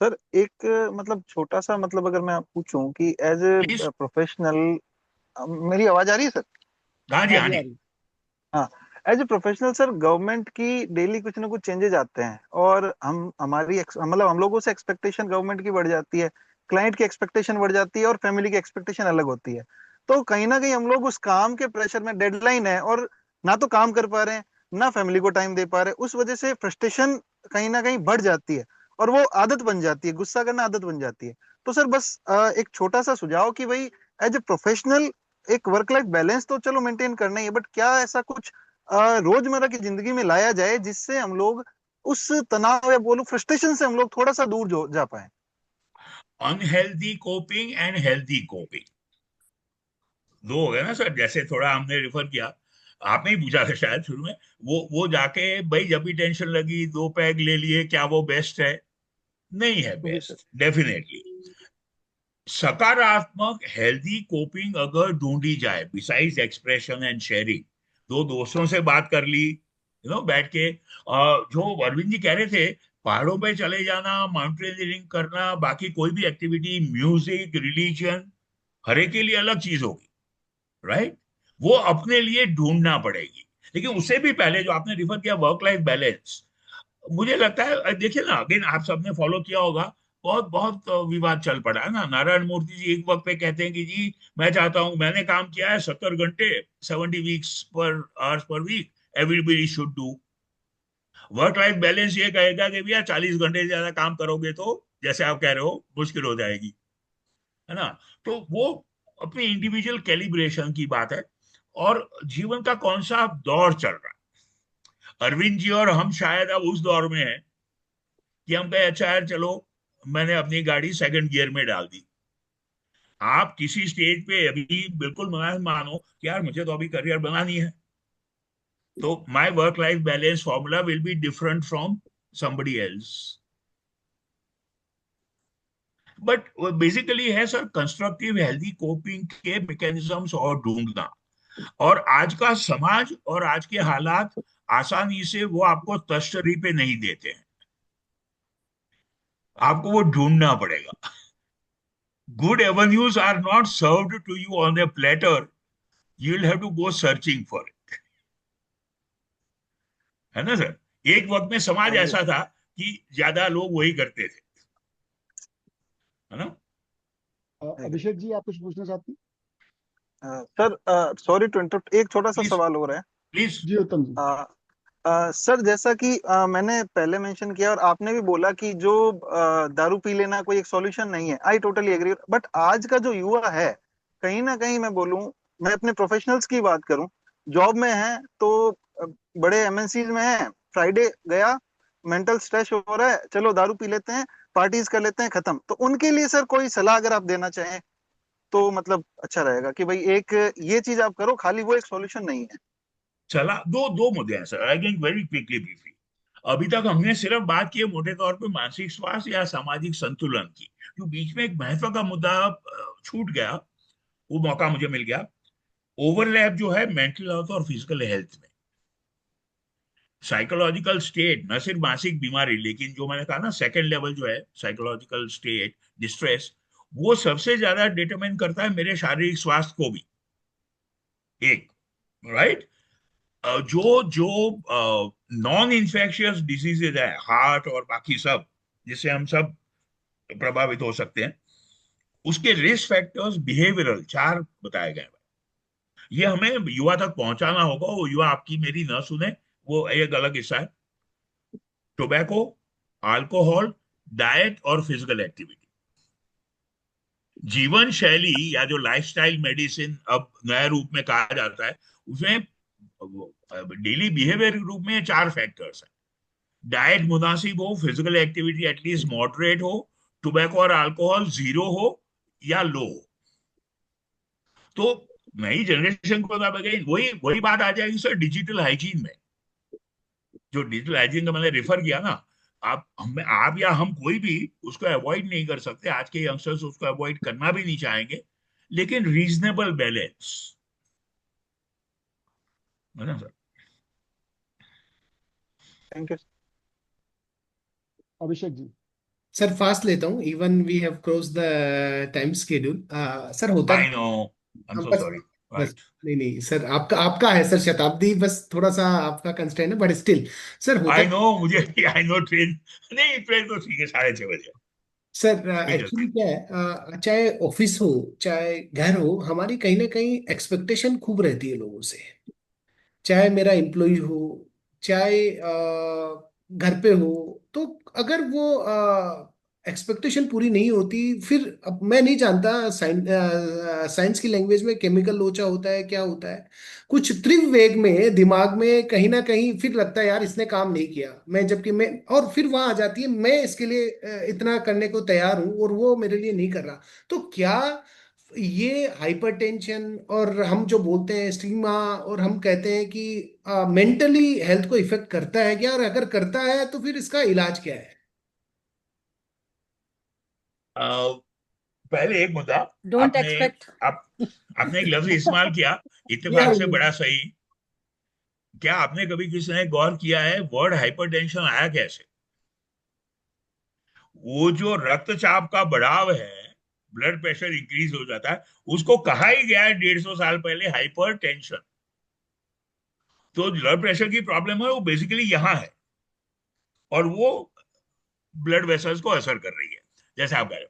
सर एक मतलब छोटा सा, मतलब अगर मैं पूछूं कि एज प्लीज। ए प्रोफेशनल, मेरी आवाज आ रही है सर? हाँ जी, हाँ हाँ जी, आ जी। रही। हाँ। As a professional sir, government की डेली कुछ ना कुछ चेंजेस आते हैं, और मतलब हम लोगों से एक्सपेक्टेशन गवर्नमेंट की बढ़ जाती है, क्लाइंट की एक्सपेक्टेशन बढ़ जाती है, और फैमिली की एक्सपेक्टेशन अलग होती है। तो कहीं ना कहीं हम लोग उस काम के प्रेशर में, डेडलाइन है, और ना तो काम कर पा रहे हैं, ना फैमिली को टाइम दे पा रहे हैं, उस वजह से फ्रस्ट्रेशन कहीं ना कहीं बढ़ जाती है, और वो आदत बन जाती है, गुस्सा करना आदत बन जाती है। तो सर बस एक छोटा सा सुझाव कि भाई एज ए प्रोफेशनल एक वर्क लाइफ बैलेंस तो चलो मेंटेन करना ही है, बट क्या ऐसा कुछ रोजमर्रा की जिंदगी में लाया जाए जिससे हम लोग उस तनाव या बोलो फ्रस्ट्रेशन से हम लोग थोड़ा सा दूर जा पाए? Unhealthy coping and healthy coping, दो हो गए ना सर। जैसे थोड़ा हमने रेफर किया, आपने ही पूछा था शायद शुरू में, वो जाके भाई जब भी टेंशन लगी 2 पैग ले लिए, क्या वो बेस्ट है? नहीं है जी सर। Best, definitely. सकारात्मक हेल्दी कोपिंग अगर ढूंढी जाए, बिसाइड्स एक्सप्रेशन एंड शेयरिंग, दो दोस्तों से बात कर ली, बैठ के, जो अरविंद जी कह रहे थे, पहाड़ों पे चले जाना, माउंटेनियरिंग करना, बाकी कोई भी एक्टिविटी, म्यूजिक, रिलीजन, हर एक के लिए अलग चीज होगी, राइट? वो अपने लिए ढूंढना पड़ेगी। लेकिन उससे भी पहले जो आपने रिफर किया, वर्क लाइफ बैलेंस, मुझे लगता है, देखिए ना, अगेन आप सबने फॉलो किया होगा, बहुत बहुत विवाद चल पड़ा है ना। नारायण मूर्ति जी एक वक्त पे कहते हैं कि जी मैं चाहता हूं, मैंने काम किया है 70 घंटे, 70 वीक्स पर आवर्स पर week, everybody should do. Work life balance ये कहेगा कि भैया 40 घंटे से ज्यादा काम करोगे तो, जैसे आप कह रहे हो, मुश्किल हो जाएगी, है ना। तो वो अपनी इंडिविजुअल कैलिब्रेशन की बात है, और जीवन का कौन सा दौर चल रहा है। अरविंद जी और हम शायद अब उस दौर में हैं कि हम कहे अच्छा यार चलो, मैंने अपनी गाड़ी सेकंड गियर में डाल दी। आप किसी स्टेज पे अभी बिल्कुल मानो कि यार मुझे तो अभी करियर बनानी है, तो my work life balance formula will be different from somebody else. But basically है सर, कंस्ट्रक्टिव हेल्दी कोपिंग के मैकेनिज्म्स और ढूंढना, और आज का समाज और आज के हालात आसानी से वो आपको तश्तरी पे नहीं देते हैं, आपको वो ढूंढना पड़ेगा। Good avenues are not served to you on a platter. You will have to go searching for it. है ना सर? एक वक्त में समाज हाँ जी। ऐसा था कि ज्यादा लोग वही करते थे, है ना। अभिषेक जी, आप कुछ पूछना चाहते हैं? सर सॉरी टू इंटरप्ट, एक छोटा सा प्लीज, सवाल हो रहा है। प्लीज। जी उत्तम जी। सर जैसा कि मैंने पहले मेंशन किया, और आपने भी बोला कि जो दारू पी लेना कोई एक सॉल्यूशन नहीं है, आई टोटली एग्री, बट आज का जो युवा है, कहीं ना कहीं मैं बोलूं, मैं अपने प्रोफेशनल्स की बात करूं, जॉब में है तो बड़े एमएनसीज में है, फ्राइडे गया, मेंटल स्ट्रेस हो रहा है, चलो दारू पी लेते हैं, पार्टीज कर लेते हैं, खत्म। तो उनके लिए सर कोई सलाह अगर आप देना चाहें तो मतलब अच्छा रहेगा कि भाई एक ये चीज आप करो, खाली वो एक सॉल्यूशन नहीं है। चला, दो दो मुद्दे हैं sir, I get very quickly briefly. अभी तक हमने सिर्फ बात की है मोटे तौर पे मानसिक स्वास्थ्य या सामाजिक संतुलन की, जो बीच में एक महत्व का मुद्दा छूट गया, वो मौका मुझे मिल गया। ओवरलैप जो है मेंटल हेल्थ और फिजिकल हेल्थ में, साइकोलॉजिकल स्टेट, न सिर्फ मानसिक बीमारी, लेकिन जो मैंने कहा ना सेकंड लेवल जो है साइकोलॉजिकल स्टेट, डिस्ट्रेस, वो सबसे ज्यादा डिटरमाइन करता है मेरे शारीरिक स्वास्थ्य को भी। एक, राइट। जो जो नॉन इन्फेक्शियस डिजीजेज है, हार्ट और बाकी सब, जिससे हम सब प्रभावित हो सकते हैं, उसके रिस्क फैक्टर्स बिहेवियरल 4 बताए गए हैं। ये हमें युवा तक पहुंचाना होगा, वो युवा आपकी मेरी ना सुने, वो एक अलग हिस्सा है। टोबैको, अल्कोहल, डाइट और फिजिकल एक्टिविटी, जीवन शैली या जो लाइफस्टाइल मेडिसिन अब नए रूप में कहा जाता है, उसमें डेली बिहेवियर के रूप में 4 फैक्टर्स हैं। डाइट मुनासिब हो, फिजिकल एक्टिविटी एटलीस्ट मॉडरेट हो, टोबैको और अल्कोहल जीरो हो या लो हो। तो नई जनरेशन को अगेन वही वही बात आ जाएगी सर डिजिटल हाइजीन में। जो डिजिटल हाइजीन का मैंने रेफर किया ना, आप या हम कोई भी उसको अवॉइड नहीं कर सकते, आज के यंगस्टर्स उसको अवॉइड करना भी नहीं चाहेंगे, लेकिन रीजनेबल बैलेंस है ना sir. Thank you. Abhishek ji. Sir fast लेता हूँ, even we have cross the time schedule. Sir होता I no, I am so बस सॉरी। बस राइट, नहीं नहीं सर, आपका आपका है सर शताब्दी, बस थोड़ा सा आपका कंस्ट्रेंट है, बट स्टिल सर होता आई नो, मुझे आई नो ट्रेन, नहीं ट्रेन तो ठीक है 6:30 बजे। सर बिल्कुल। एक्चुअली क्या है, चाहे ऑफिस हो चाहे घर हो, हमारी कहीं ना कहीं एक्सपेक्टेशन खूब रहती है लोगों से। चाहे मेरा एम्प्लॉय हो, चाहे घर पे हो, तो अगर वो एक्सपेक्टेशन पूरी नहीं होती, फिर अब मैं नहीं जानता साइंस की लैंग्वेज में केमिकल लोचा होता है क्या होता है, कुछ तीव्र वेग में दिमाग में कहीं ना कहीं फिर लगता है यार इसने काम नहीं किया, मैं जबकि मैं, और फिर वहां आ जाती है मैं इसके लिए इतना करने को तैयार हूं और वो मेरे लिए नहीं कर रहा। तो क्या ये हाइपरटेंशन और हम जो बोलते हैं स्टीमा, और हम कहते हैं कि मेंटली हेल्थ को इफेक्ट करता है क्या, और अगर करता है तो फिर इसका इलाज क्या है? पहले एक मुद्दा, Don't आपने expect. आप आपने एक लफ्ज इस्तेमाल किया यार इत्तेफाक से बड़ा सही। क्या आपने कभी किसी ने गौर किया है वर्ड हाइपरटेंशन आया कैसे? वो जो रक्तचाप का बढ़ाव है, ब्लड प्रेशर इंक्रीज हो जाता है, उसको कहा ही गया है 150 साल पहले हाइपर टेंशन। तो ब्लड प्रेशर की प्रॉब्लम है वो बेसिकली यहाँ है, और वो ब्लड वेसल्स को असर कर रही है, जैसे आप कह रहे हो।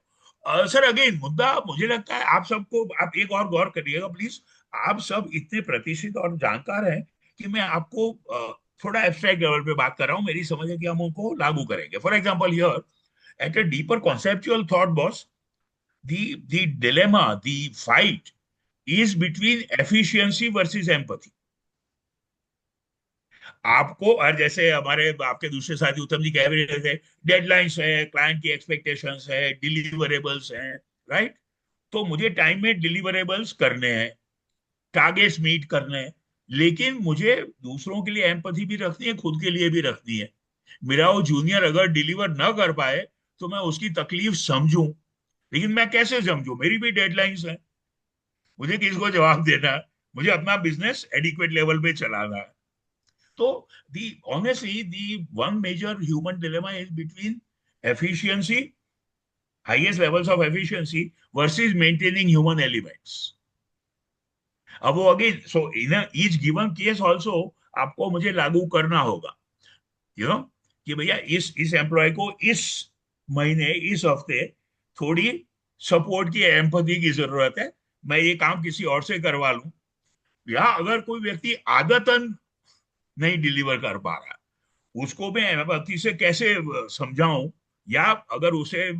सर अगेन मुद्दा मुझे लगता है आप सबको, आप एक और गौर करिएगा प्लीज। आप सब इतने प्रतिष्ठित और जानकार हैं कि मैं आपको थोड़ा एब्स्ट्रैक्ट लेवल पे बात कर रहा हूँ, मेरी समझ है कि हम उनको लागू करेंगे। For example here eight a deeper conceptual thought, boss, the dilemma, the fight is between efficiency versus empathy. आपको, और जैसे हमारे आपके दूसरे साथी उत्तम जी कह रहे थे, डेडलाइंस है, क्लाइंट की एक्सपेक्टेशंस है, डिलीवरेबल्स हैं, राइट? तो मुझे टाइम में डिलीवरेबल्स करने हैं, टारगेट्स मीट करने हैं, लेकिन मुझे दूसरों के लिए एम्पैथी भी रखनी है, खुद के लिए भी रखनी है। मेरा वो जूनियर अगर डिलीवर न कर पाए तो मैं उसकी तकलीफ समझूं, लेकिन मैं कैसे समझूं? मेरी भी डेडलाइंस है, मुझे किसको जवाब देना है, मुझे अपना बिजनेस एडिक्वेट लेवल पे चलाना है। तो the honestly the one major human dilemma is between efficiency, highest levels of efficiency versus maintaining human elements. अब वो again, so in each given case also आपको मुझे लागू करना होगा, यू नो, कि भैया इस एम्प्लॉय को इस महीने इस हफ्ते थोड़ी सपोर्ट की, एम्पैथी की जरूरत है, मैं ये काम किसी और से करवा लूं। या अगर कोई व्यक्ति आदतन नहीं डिलीवर कर पा रहा है, उसको मैं एम्पैथी से कैसे समझाऊं, या अगर उसे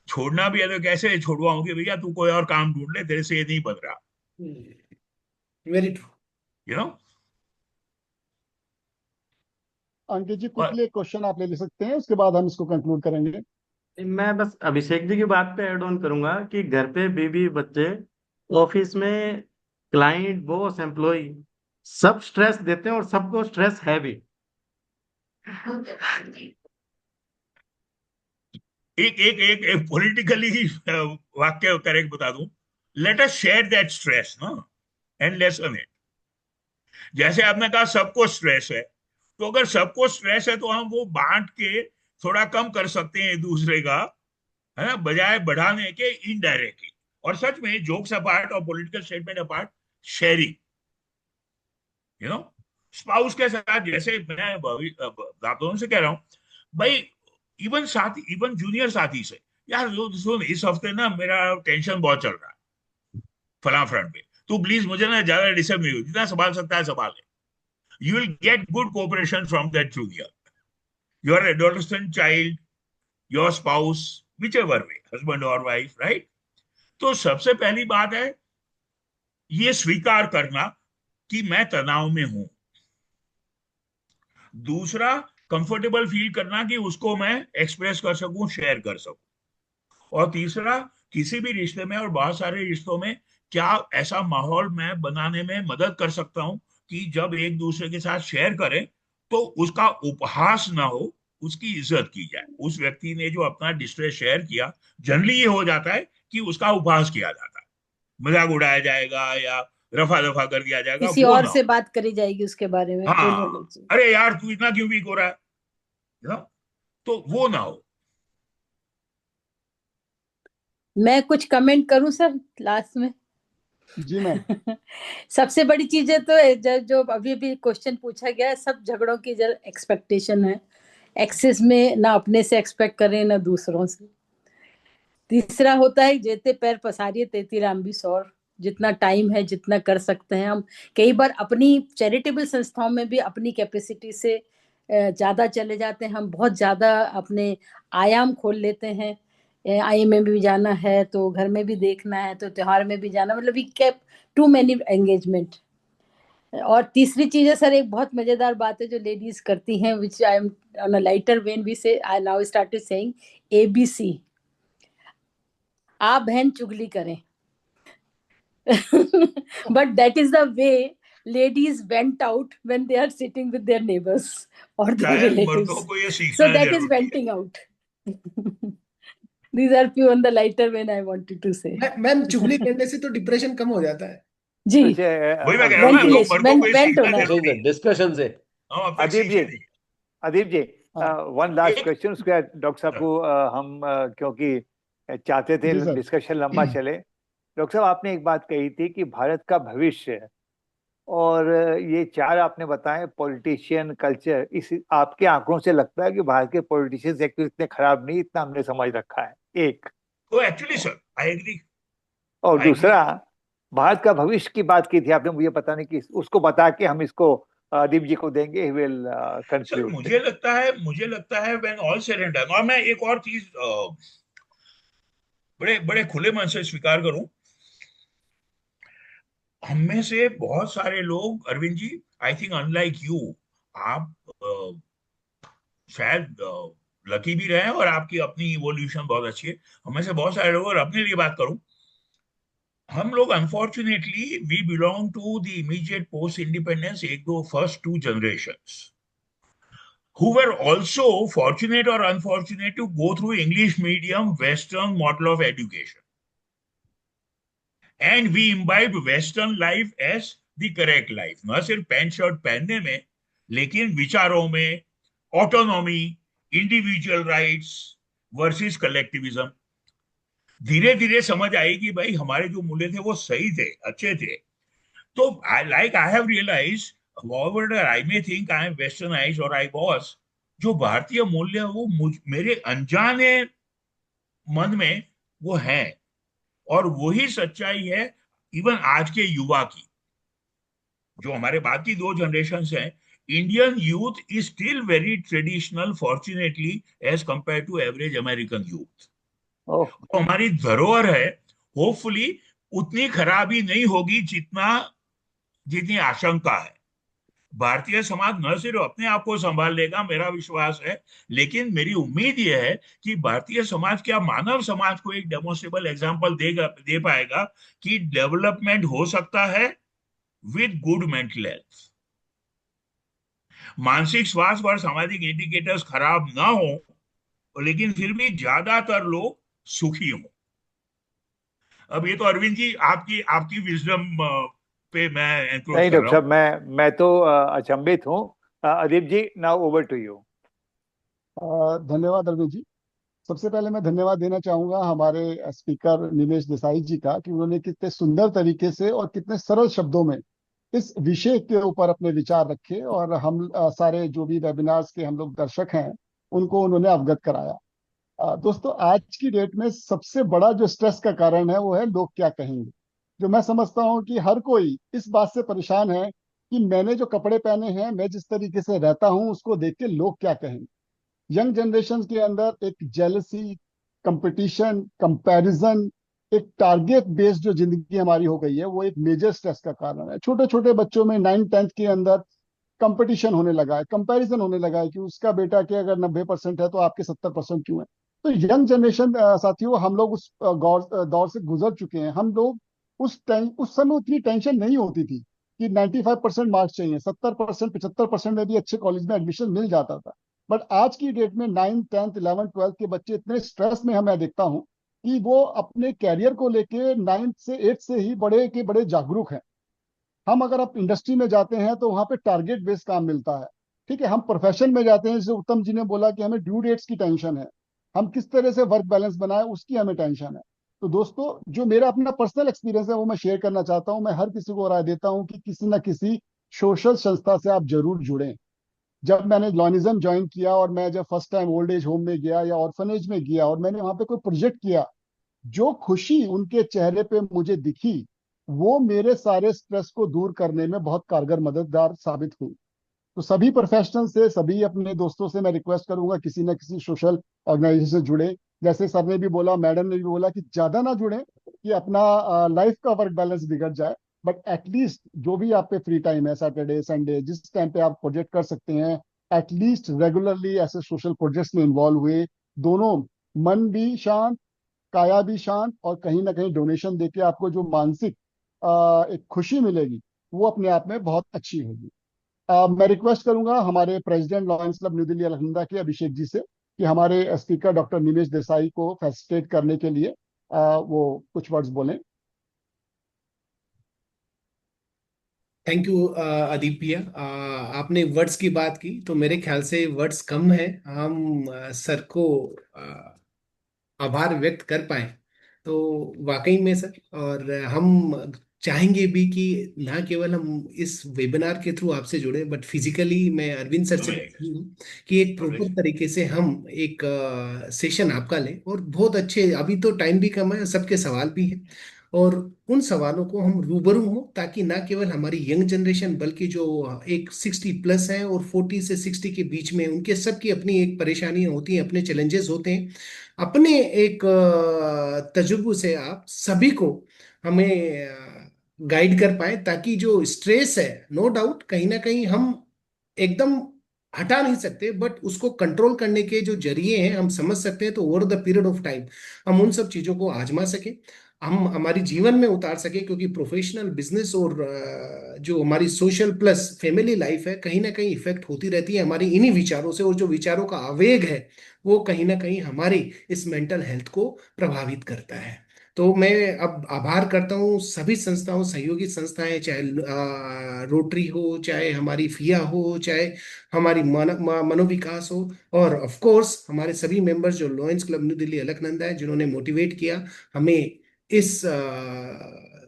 छोड़ना भी है तो कैसे छोड़वाऊं कि भैया तू कोई और काम ढूंढ ले, तेरे से ये नहीं बन रहा, very true. You know. Ankit ji quickly एक क्वेश्चन आप ले सकते हैं, उसके बाद हम इसको कंक्लूड करेंगे। मैं बस अभिषेक जी की बात पे ऐड ऑन करूंगा कि घर पे बीवी बच्चे, ऑफिस में क्लाइंट बॉस एम्प्लॉय, सब स्ट्रेस देते हैं और सबको स्ट्रेस है भी। एक एक एक, एक पॉलिटिकली वाक्य करेक्ट बता दूं, let us share that stress ना एंड लेसन इट। जैसे आपने कहा सबको स्ट्रेस है, तो अगर सबको स्ट्रेस है तो हम वो बांट के थोड़ा कम कर सकते हैं एक दूसरे का, है ना, बजाय बढ़ाने के इनडायरेक्टली। और सच में जोक्स अपार्ट और political statement apart, sharing, you know, spouse के साथ, जैसे मैं आप दोनों से कह रहा हूं भाई, इवन साथी, इवन जूनियर साथी से, यार सुन इस हफ्ते ना मेरा टेंशन बहुत चल रहा है फला फ्रंट पे, तू प्लीज मुझे ना ज्यादा डिस्टर्ब नहीं हो, जितना संभाल सकता है संभाल ले। You will get good cooperation from that junior. Your adolescent child, your spouse, whichever way, husband or wife, right? तो सबसे पहली बात है ये स्वीकार करना कि मैं तनाव में हूं। दूसरा, कंफर्टेबल फील करना कि उसको मैं एक्सप्रेस कर सकूं, शेयर कर सकूं। और तीसरा, किसी भी रिश्ते में और बहुत सारे रिश्तों में क्या ऐसा माहौल मैं बनाने में मदद कर सकता हूं कि जब एक दूसरे के साथ शेयर करें तो उसका उपहास ना हो, उसकी इज्जत की जाए। उस व्यक्ति ने जो अपना डिस्ट्रेस शेयर किया, जनरली ये हो जाता है कि उसका उपहास किया जाता है, मजाक उड़ाया जाएगा या रफा दफा कर दिया जाएगा, किसी वो और ना से हो। बात करी जाएगी उसके बारे में, वो नहीं हाँ, होना चाहिए। अरे यार तू इतना क्यों वीक हो रहा है, you know? तो वो ना हो। मैं कुछ कमेंट करूं सर लास्ट में? जी मैम। सबसे बड़ी चीज है तो जो अभी भी क्वेश्चन पूछा गया है, सब झगड़ों की जो एक्सपेक्टेशन है, एक्सेस में ना अपने से एक्सपेक्ट करें ना दूसरों से। तीसरा होता है जेते पैर पसारिए तेती रामबी सौर, जितना टाइम है जितना कर सकते हैं हम। कई बार अपनी चैरिटेबल संस्थाओं में भी अपनी कैपेसिटी से ज्यादा चले जाते हैं हम, बहुत ज्यादा अपने आयाम खोल लेते हैं। आई में भी जाना है तो घर में भी देखना है तो त्योहार में भी जाना, मतलब we kept too many engagement. और तीसरी चीज है सर, एक बहुत मजेदार बात है जो लेडीज करती हैं, which I am on a lighter vein we say, I now started saying ABC, आप बहन चुगली करें। But that is the way ladies went out when they are sitting with their neighbors or their शायद मर्दों relatives. को ये So सीखना that is जरूरी है। venting out. These are few on the lighter vein I wanted to say. Ma'am चुगली करने से तो डिप्रेशन कम हो जाता है। जी, अच्छा वही मैं कह रहा हूँ ना, तो ventilation, मर्दों को ये vent सीखना होना है। जरूरी है। डिस्कशन से। हम अब तक अदीप सीखे जी, नहीं। अदीप जी, हाँ वन लास्ट एक क्वेश्चन, उसके बाद डॉक्टर साहब को हम क्योंकि चाहते थे जी सर। डिस्कशन लंबा चले। डॉक्टर साहब, आपने एक बात कही थी कि भारत का भविष्य, और ये चार आपने बताए पॉलिटिशियन कल्चर, इस आपके आंकड़ों से लगता है कि भारत के पॉलिटिशियंस एक्चुअली इतने खराब नहीं, इतना हमने समझ रखा है, एक। तो एक्चुअली सर आई एग्री, और आई एग्री। दूसरा, भारत का भविष्य की बात की थी आपने, मुझे पता नहीं कि उसको बता के हम इसको दीप जी को देंगे, ही विल सर कंक्लूड। मुझे लगता है when all said and done, और मैं एक और चीज बड़े बड़े खुले मन से स्वीकार करूं, हम में से बहुत सारे लोग, Arvind ji, I think unlike you, आप शायद लकी भी रहे और आपकी अपनी इवोल्यूशन बहुत अच्छी है। हम में से बहुत सारे लोग, और अपने लिए बात करूं, हम लोग unfortunately we belong to the immediate post independence, एक दो first two generations who were also fortunate or unfortunate to go through English medium Western model of education. And we imbibed Western life as the correct life. न सिर्फ pant shirt पहनने में, लेकिन विचारों में, autonomy, individual rights versus collectivism. धीरे धीरे समझ आई कि भाई हमारे जो मूल्य थे वो सही थे, अच्छे थे। तो I have realise, however I may think I am westernized or I was, जो भारतीय मूल्य है वो मेरे अनजाने मन में वो है, और वही सच्चाई है इवन आज के युवा की। जो हमारे बाद की दो जनरेशन हैं, Indian youth is still very traditional fortunately as compare to average American youth. तो हमारी धरोहर है, होपफुली उतनी खराबी नहीं होगी जितनी आशंका है। भारतीय समाज न सिर्फ अपने आप को संभाल लेगा, मेरा विश्वास है, लेकिन मेरी उम्मीद यह है कि भारतीय समाज क्या मानव समाज को एक डेमोस्ट्रेबल एग्जांपल दे पाएगा कि डेवलपमेंट हो सकता है विद गुड मेंटल हेल्थ। मानसिक स्वास्थ्य और सामाजिक इंडिकेटर्स खराब ना हो, लेकिन फिर भी ज्यादातर लोग सुखी हों। अब ये तो अरविंद जी आपकी विजडम पे मैं एनक्रोच नहीं कर डॉक्टर रहा हूँ। साहब, मैं तो अचंभित हूँ। अदीप जी, नाउ ओवर टू यू। धन्यवाद अरविंद जी। सबसे पहले मैं धन्यवाद देना चाहूंगा हमारे स्पीकर निमेश देसाई जी का, कि उन्होंने कितने सुंदर तरीके से और कितने सरल शब्दों में इस विषय के ऊपर अपने विचार रखे, और हम सारे जो भी वेबिनार्स के हम लोग दर्शक हैं उनको उन्होंने अवगत कराया। दोस्तों, आज की डेट में सबसे बड़ा जो स्ट्रेस का कारण है वो है लोग क्या कहेंगे। जो मैं समझता हूँ कि हर कोई इस बात से परेशान है कि मैंने जो कपड़े पहने हैं, मैं जिस तरीके से रहता हूँ, उसको देख के लोग क्या कहेंगे। यंग जनरेशन के अंदर एक जेलसी, कंपटीशन, कंपैरिजन, एक टारगेट बेस्ड जो जिंदगी हमारी हो गई है, वो एक मेजर स्ट्रेस का कारण है। छोटे छोटे बच्चों में 9th 10th के अंदर कंपटीशन होने लगा है, कंपैरिजन होने लगा है कि उसका बेटा के अगर 90% है तो आपके 70% क्यों है। तो यंग जनरेशन साथियों, हम लोग उस दौर से गुजर चुके हैं। हम लोग उस समय उतनी टेंशन नहीं होती थी कि 95% मार्क्स चाहिए, 70%, 75% में भी अच्छे कॉलेज में एडमिशन मिल जाता था। बट आज की डेट में 9th 10th 11th 12th के बच्चे इतने स्ट्रेस में मैं देखता हूँ कि वो अपने कैरियर को लेके 9th से 8th से ही बड़े के बड़े जागरूक हैं। हम अगर आप इंडस्ट्री में जाते हैं तो वहां पे टारगेट बेस्ड काम मिलता है। ठीक है, हम प्रोफेशन में जाते हैं, जैसे उत्तम जी ने बोला कि हमें ड्यू डेट्स की टेंशन है, हम किस तरह से वर्क बैलेंस बनाए उसकी हमें टेंशन है। तो दोस्तों, जो मेरा अपना पर्सनल एक्सपीरियंस है वो मैं शेयर करना चाहता हूँ। मैं हर किसी को राय देता हूँ कि किसी न किसी सोशल संस्था से आप जरूर जुड़ें। जब मैंने लॉनिज्म ज्वाइन किया और मैं जब first time old age home में गया या ऑर्फनेज में गया और मैंने वहां पे कोई प्रोजेक्ट किया, जो खुशी उनके चेहरे पे मुझे दिखी, वो मेरे सारे स्ट्रेस को दूर करने में बहुत कारगर मददगार साबित हुई। तो सभी प्रोफेशनल से, सभी अपने दोस्तों से मैं रिक्वेस्ट करूंगा किसी न किसी सोशल ऑर्गेनाइजेशन से जुड़े। जैसे सर ने भी बोला, मैडम ने भी बोला कि ज्यादा ना जुड़े कि अपना लाइफ का वर्क बैलेंस बिगड़ जाए। बट एटलीस्ट जो भी आप पे फ्री टाइम है, सैटरडे संडे, जिस टाइम पे आप प्रोजेक्ट कर सकते हैं, एटलीस्ट रेगुलरली ऐसे सोशल प्रोजेक्ट्स में इन्वॉल्व हुए। दोनों, मन भी शांत, काया भी शांत, और कहीं ना कहीं डोनेशन देके आपको जो मानसिक एक खुशी मिलेगी वो अपने आप में बहुत अच्छी होगी। मैं रिक्वेस्ट करूंगा हमारे president Lions club new Delhi Alaknanda के अभिषेक जी से कि हमारे स्पीकर डॉक्टर निमेश देसाई को फैसिलिटेट करने के लिए वो कुछ वर्ड्स बोलें। थैंक यू अदीप भैया। आपने वर्ड्स की बात की तो मेरे ख्याल से वर्ड्स कम है, हम सर को आभार व्यक्त कर पाए तो वाकई में सर। और हम चाहेंगे भी कि ना केवल हम इस वेबिनार के थ्रू आपसे जुड़े, बट फिजिकली मैं अरविंद सर से हूँ कि एक प्रॉपर तरीके से हम एक सेशन आपका लें, और बहुत अच्छे, अभी तो टाइम भी कम है, सबके सवाल भी हैं, और उन सवालों को हम रूबरू हों, ताकि ना केवल हमारी यंग जनरेशन बल्कि जो एक 60+ है और 40 से 60 के बीच में, उनके सबकी अपनी एक परेशानियां होती हैं, अपने चैलेंजेस होते हैं। अपने एक तजुर्बे से आप सभी को हमें गाइड कर पाए, ताकि जो स्ट्रेस है, नो डाउट कहीं ना कहीं हम एकदम हटा नहीं सकते, बट उसको कंट्रोल करने के जो जरिए हैं हम समझ सकते हैं, तो over the period of time हम उन सब चीजों को आजमा सके, हम हमारी जीवन में उतार सके। क्योंकि प्रोफेशनल, बिजनेस और जो हमारी सोशल प्लस फैमिली लाइफ है, कहीं ना कहीं इफेक्ट होती रहती है हमारी इन्हीं विचारों से, और जो विचारों का आवेग है वो कहीं ना कहीं हमारी इस मेंटल हेल्थ को प्रभावित करता है। तो मैं अब आभार करता हूँ सभी संस्थाओं, सहयोगी संस्थाएं, चाहे रोटरी हो, चाहे हमारी फिया हो, चाहे हमारी मनोविकास हो, और ऑफ कोर्स हमारे सभी मेंबर्स जो lions club new Delhi Alaknanda है, जिन्होंने मोटिवेट किया हमें इस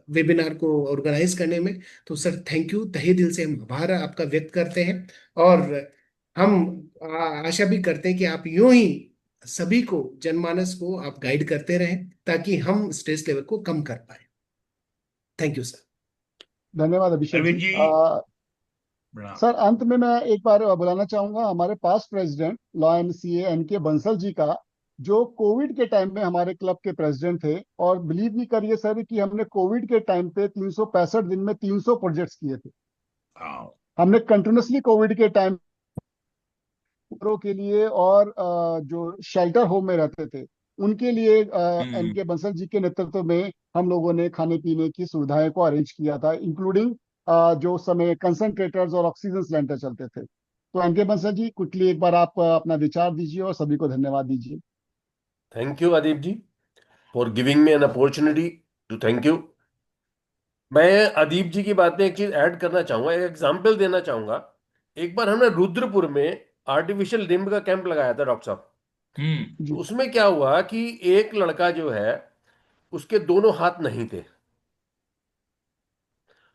वेबिनार को ऑर्गेनाइज करने में। तो सर थैंक यू, तहे दिल से हम आभार आपका व्यक्त करते हैं, और हम आशा भी करते हैं कि आप यूं ही सभी को, जनमानस को आप गाइड करते रहें, ताकि हम स्ट्रेस लेवल को कम कर पाए। Thank you sir. धन्यवाद अभिषेक अरविंद जी। जी प्रणाम। सर, अंत में मैं एक बार बुलाना चाहूंगा हमारे past president lion CA NK Bansal ji का, जो कोविड के टाइम में हमारे क्लब के प्रेसिडेंट थे। और बिलीव नहीं करिए सर कि हमने कोविड के टाइम पे 365 दिन में 300 प्रोजेक्ट्स किए थे। हाँ, हमने कंटिन्यूसली कोविड के टाइम के लिए और जो शेल्टर होम में रहते थे उनके लिए NK बंसल जी के नेतृत्व में हम लोगों ने खाने पीने की सुविधाएं को अरेंज किया था, इंक्लूडिंग जो उस समय कंसंट्रेटर्स और ऑक्सीजन सिलेंडर चलते थे। तो NK बंसल जी, क्विकली एक बार आप अपना विचार दीजिए और सभी को धन्यवाद दीजिए। Thank you Adeep ji for giving me an opportunity to thank you. मैं अदीप जी की बातें एक चीज ऐड करना चाहूंगा, एक एग्जांपल देना चाहूंगा। एक बार हमने रुद्रपुर में आर्टिफिशियल लिम्ब का कैंप लगाया था डॉक्टर साहब। तो जी। उसमें क्या हुआ कि एक लड़का जो है उसके दोनों हाथ नहीं थे,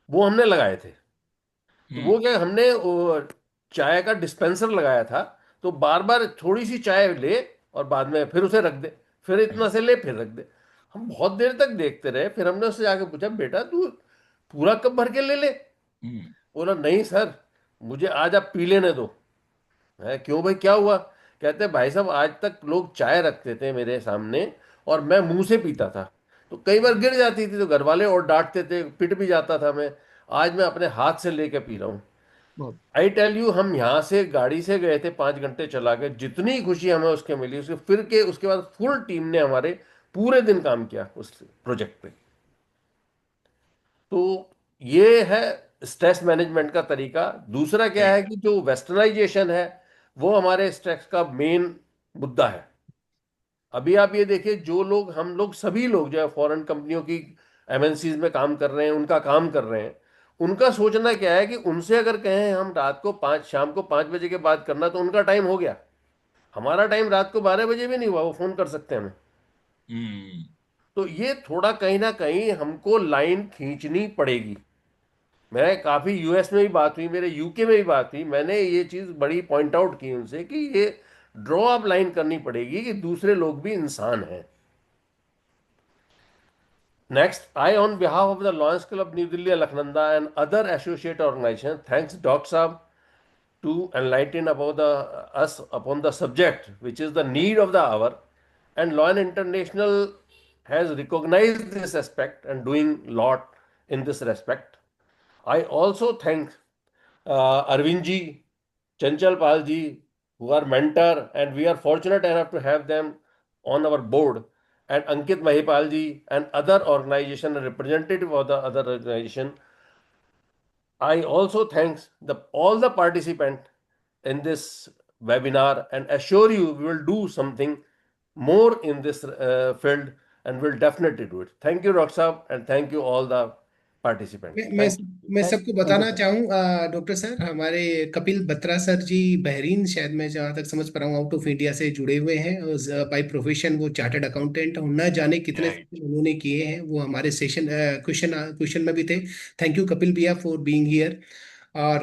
वो हमने लगाए थे। तो वो क्या, हमने चाय का डिस्पेंसर लगाया था, तो बार बार थोड़ी सी चाय ले और बाद में फिर उसे रख दे, फिर इतना से ले फिर रख दे। हम बहुत देर तक देखते रहे, फिर हमने उससे जाके पूछा, बेटा तू पूरा कप भर के ले ले। बोला नहीं सर, मुझे आज आप पी लेने दो। है क्यों भाई, क्या हुआ? कहते भाई साहब, आज तक लोग चाय रखते थे मेरे सामने और मैं मुंह से पीता था, तो कई बार गिर जाती थी तो घर वाले और डांटते थे, पिट भी जाता था मैं। आज मैं अपने हाथ से लेके पी रहा हूँ। बहुत आई टेल यू, हम यहाँ से गाड़ी से गए थे 5 घंटे चला के, जितनी खुशी हमें उसके मिली, उसके फिर के उसके बाद फुल टीम ने हमारे पूरे दिन काम किया उस प्रोजेक्ट पे। तो ये है स्ट्रेस मैनेजमेंट का तरीका। दूसरा क्या है कि जो वेस्टर्नाइजेशन है वो हमारे स्ट्रेस का मेन मुद्दा है। अभी आप ये देखिए, जो लोग, हम लोग सभी लोग जो है फॉरेन कंपनियों की एमएनसीज में काम कर रहे हैं, उनका काम कर रहे हैं, उनका सोचना क्या है कि उनसे अगर कहें हम रात को शाम को 5 बजे के बाद करना, तो उनका टाइम हो गया। हमारा टाइम रात को 12 बजे भी नहीं हुआ, वो फोन कर सकते हैं हमें। तो ये थोड़ा कहीं ना कहीं हमको लाइन खींचनी पड़ेगी। मैं काफ़ी यूएस में भी बात हुई, मेरे यूके में भी बात हुई, मैंने ये चीज़ बड़ी पॉइंट आउट की उनसे कि ये ड्रॉ अप लाइन करनी पड़ेगी कि दूसरे लोग भी इंसान हैं। Next, I, on behalf of the Lions Club New Delhi, Alaknanda, and other associate organizations, thanks Dr. Saab to enlighten about us upon the subject, which is the need of the hour. And Lion International has recognized this aspect and doing lot in this respect. I also thank Arvind ji, Chanchal Pal ji, who are mentor, and we are fortunate enough to have them on our board, and Ankit Mahipal ji and other organization and representative of the other organization. I also thanks all the participants in this webinar and assure you we will do something more in this field and will definitely do it. Thank you, Roxab, and thank you all the participants. मैं मैं Thank you. मैं thank सबको you बताना sir. चाहूँ doctor sir, हमारे Kapil Batra sir जी Bahrain, शायद मैं जहाँ तक समझ पा रहा हूँ, आउट ऑफ इंडिया से जुड़े हुए हैं। और बाय प्रोफेशन वो चार्टर्ड अकाउंटेंट, न जाने कितने Right. session उन्होंने किए हैं, वो हमारे सेशन क्वेश्चन क्वेश्चन में भी थे। थैंक यू कपिल भैया फॉर बीइंग हियर। और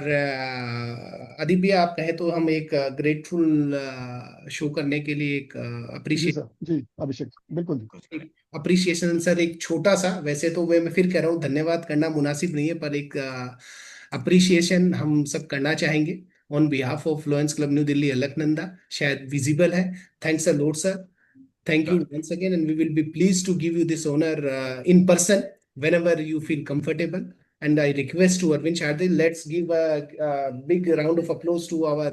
अदीप भैया, आप कहें तो हम एक ग्रेटफुल शो करने के लिए एक जी अप्रिशिएट सर, जी अभिषेक, बिल्कुल जी। अप्रिसिएशन सर, एक छोटा सा, वैसे तो मैं फिर कह रहा हूँ धन्यवाद करना मुनासिब नहीं है, पर एक अप्रिसिएशन हम सब करना चाहेंगे on behalf of Lions club new Delhi Alaknanda. शायद विजिबल है। Thanks a lot sir. Thank you Sure. once again, and we will be pleased to give you this honor in person whenever you feel comfortable. And I request to Arvind Shardil, let's give a big round of applause to our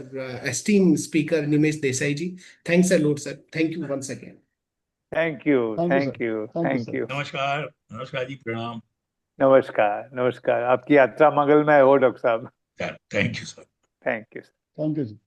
esteemed speaker, Nimesh Desai ji. Thanks a lot, sir. Thank you once again. Thank you, thank you sir, thank you, thank you thank sir. You. नमस्कार, नमस्कार जी, प्रणाम। नमस्कार, नमस्कार। आपकी यात्रा मंगलमय हो doctor साहब। Thank you sir. Thank you. Thank you ji.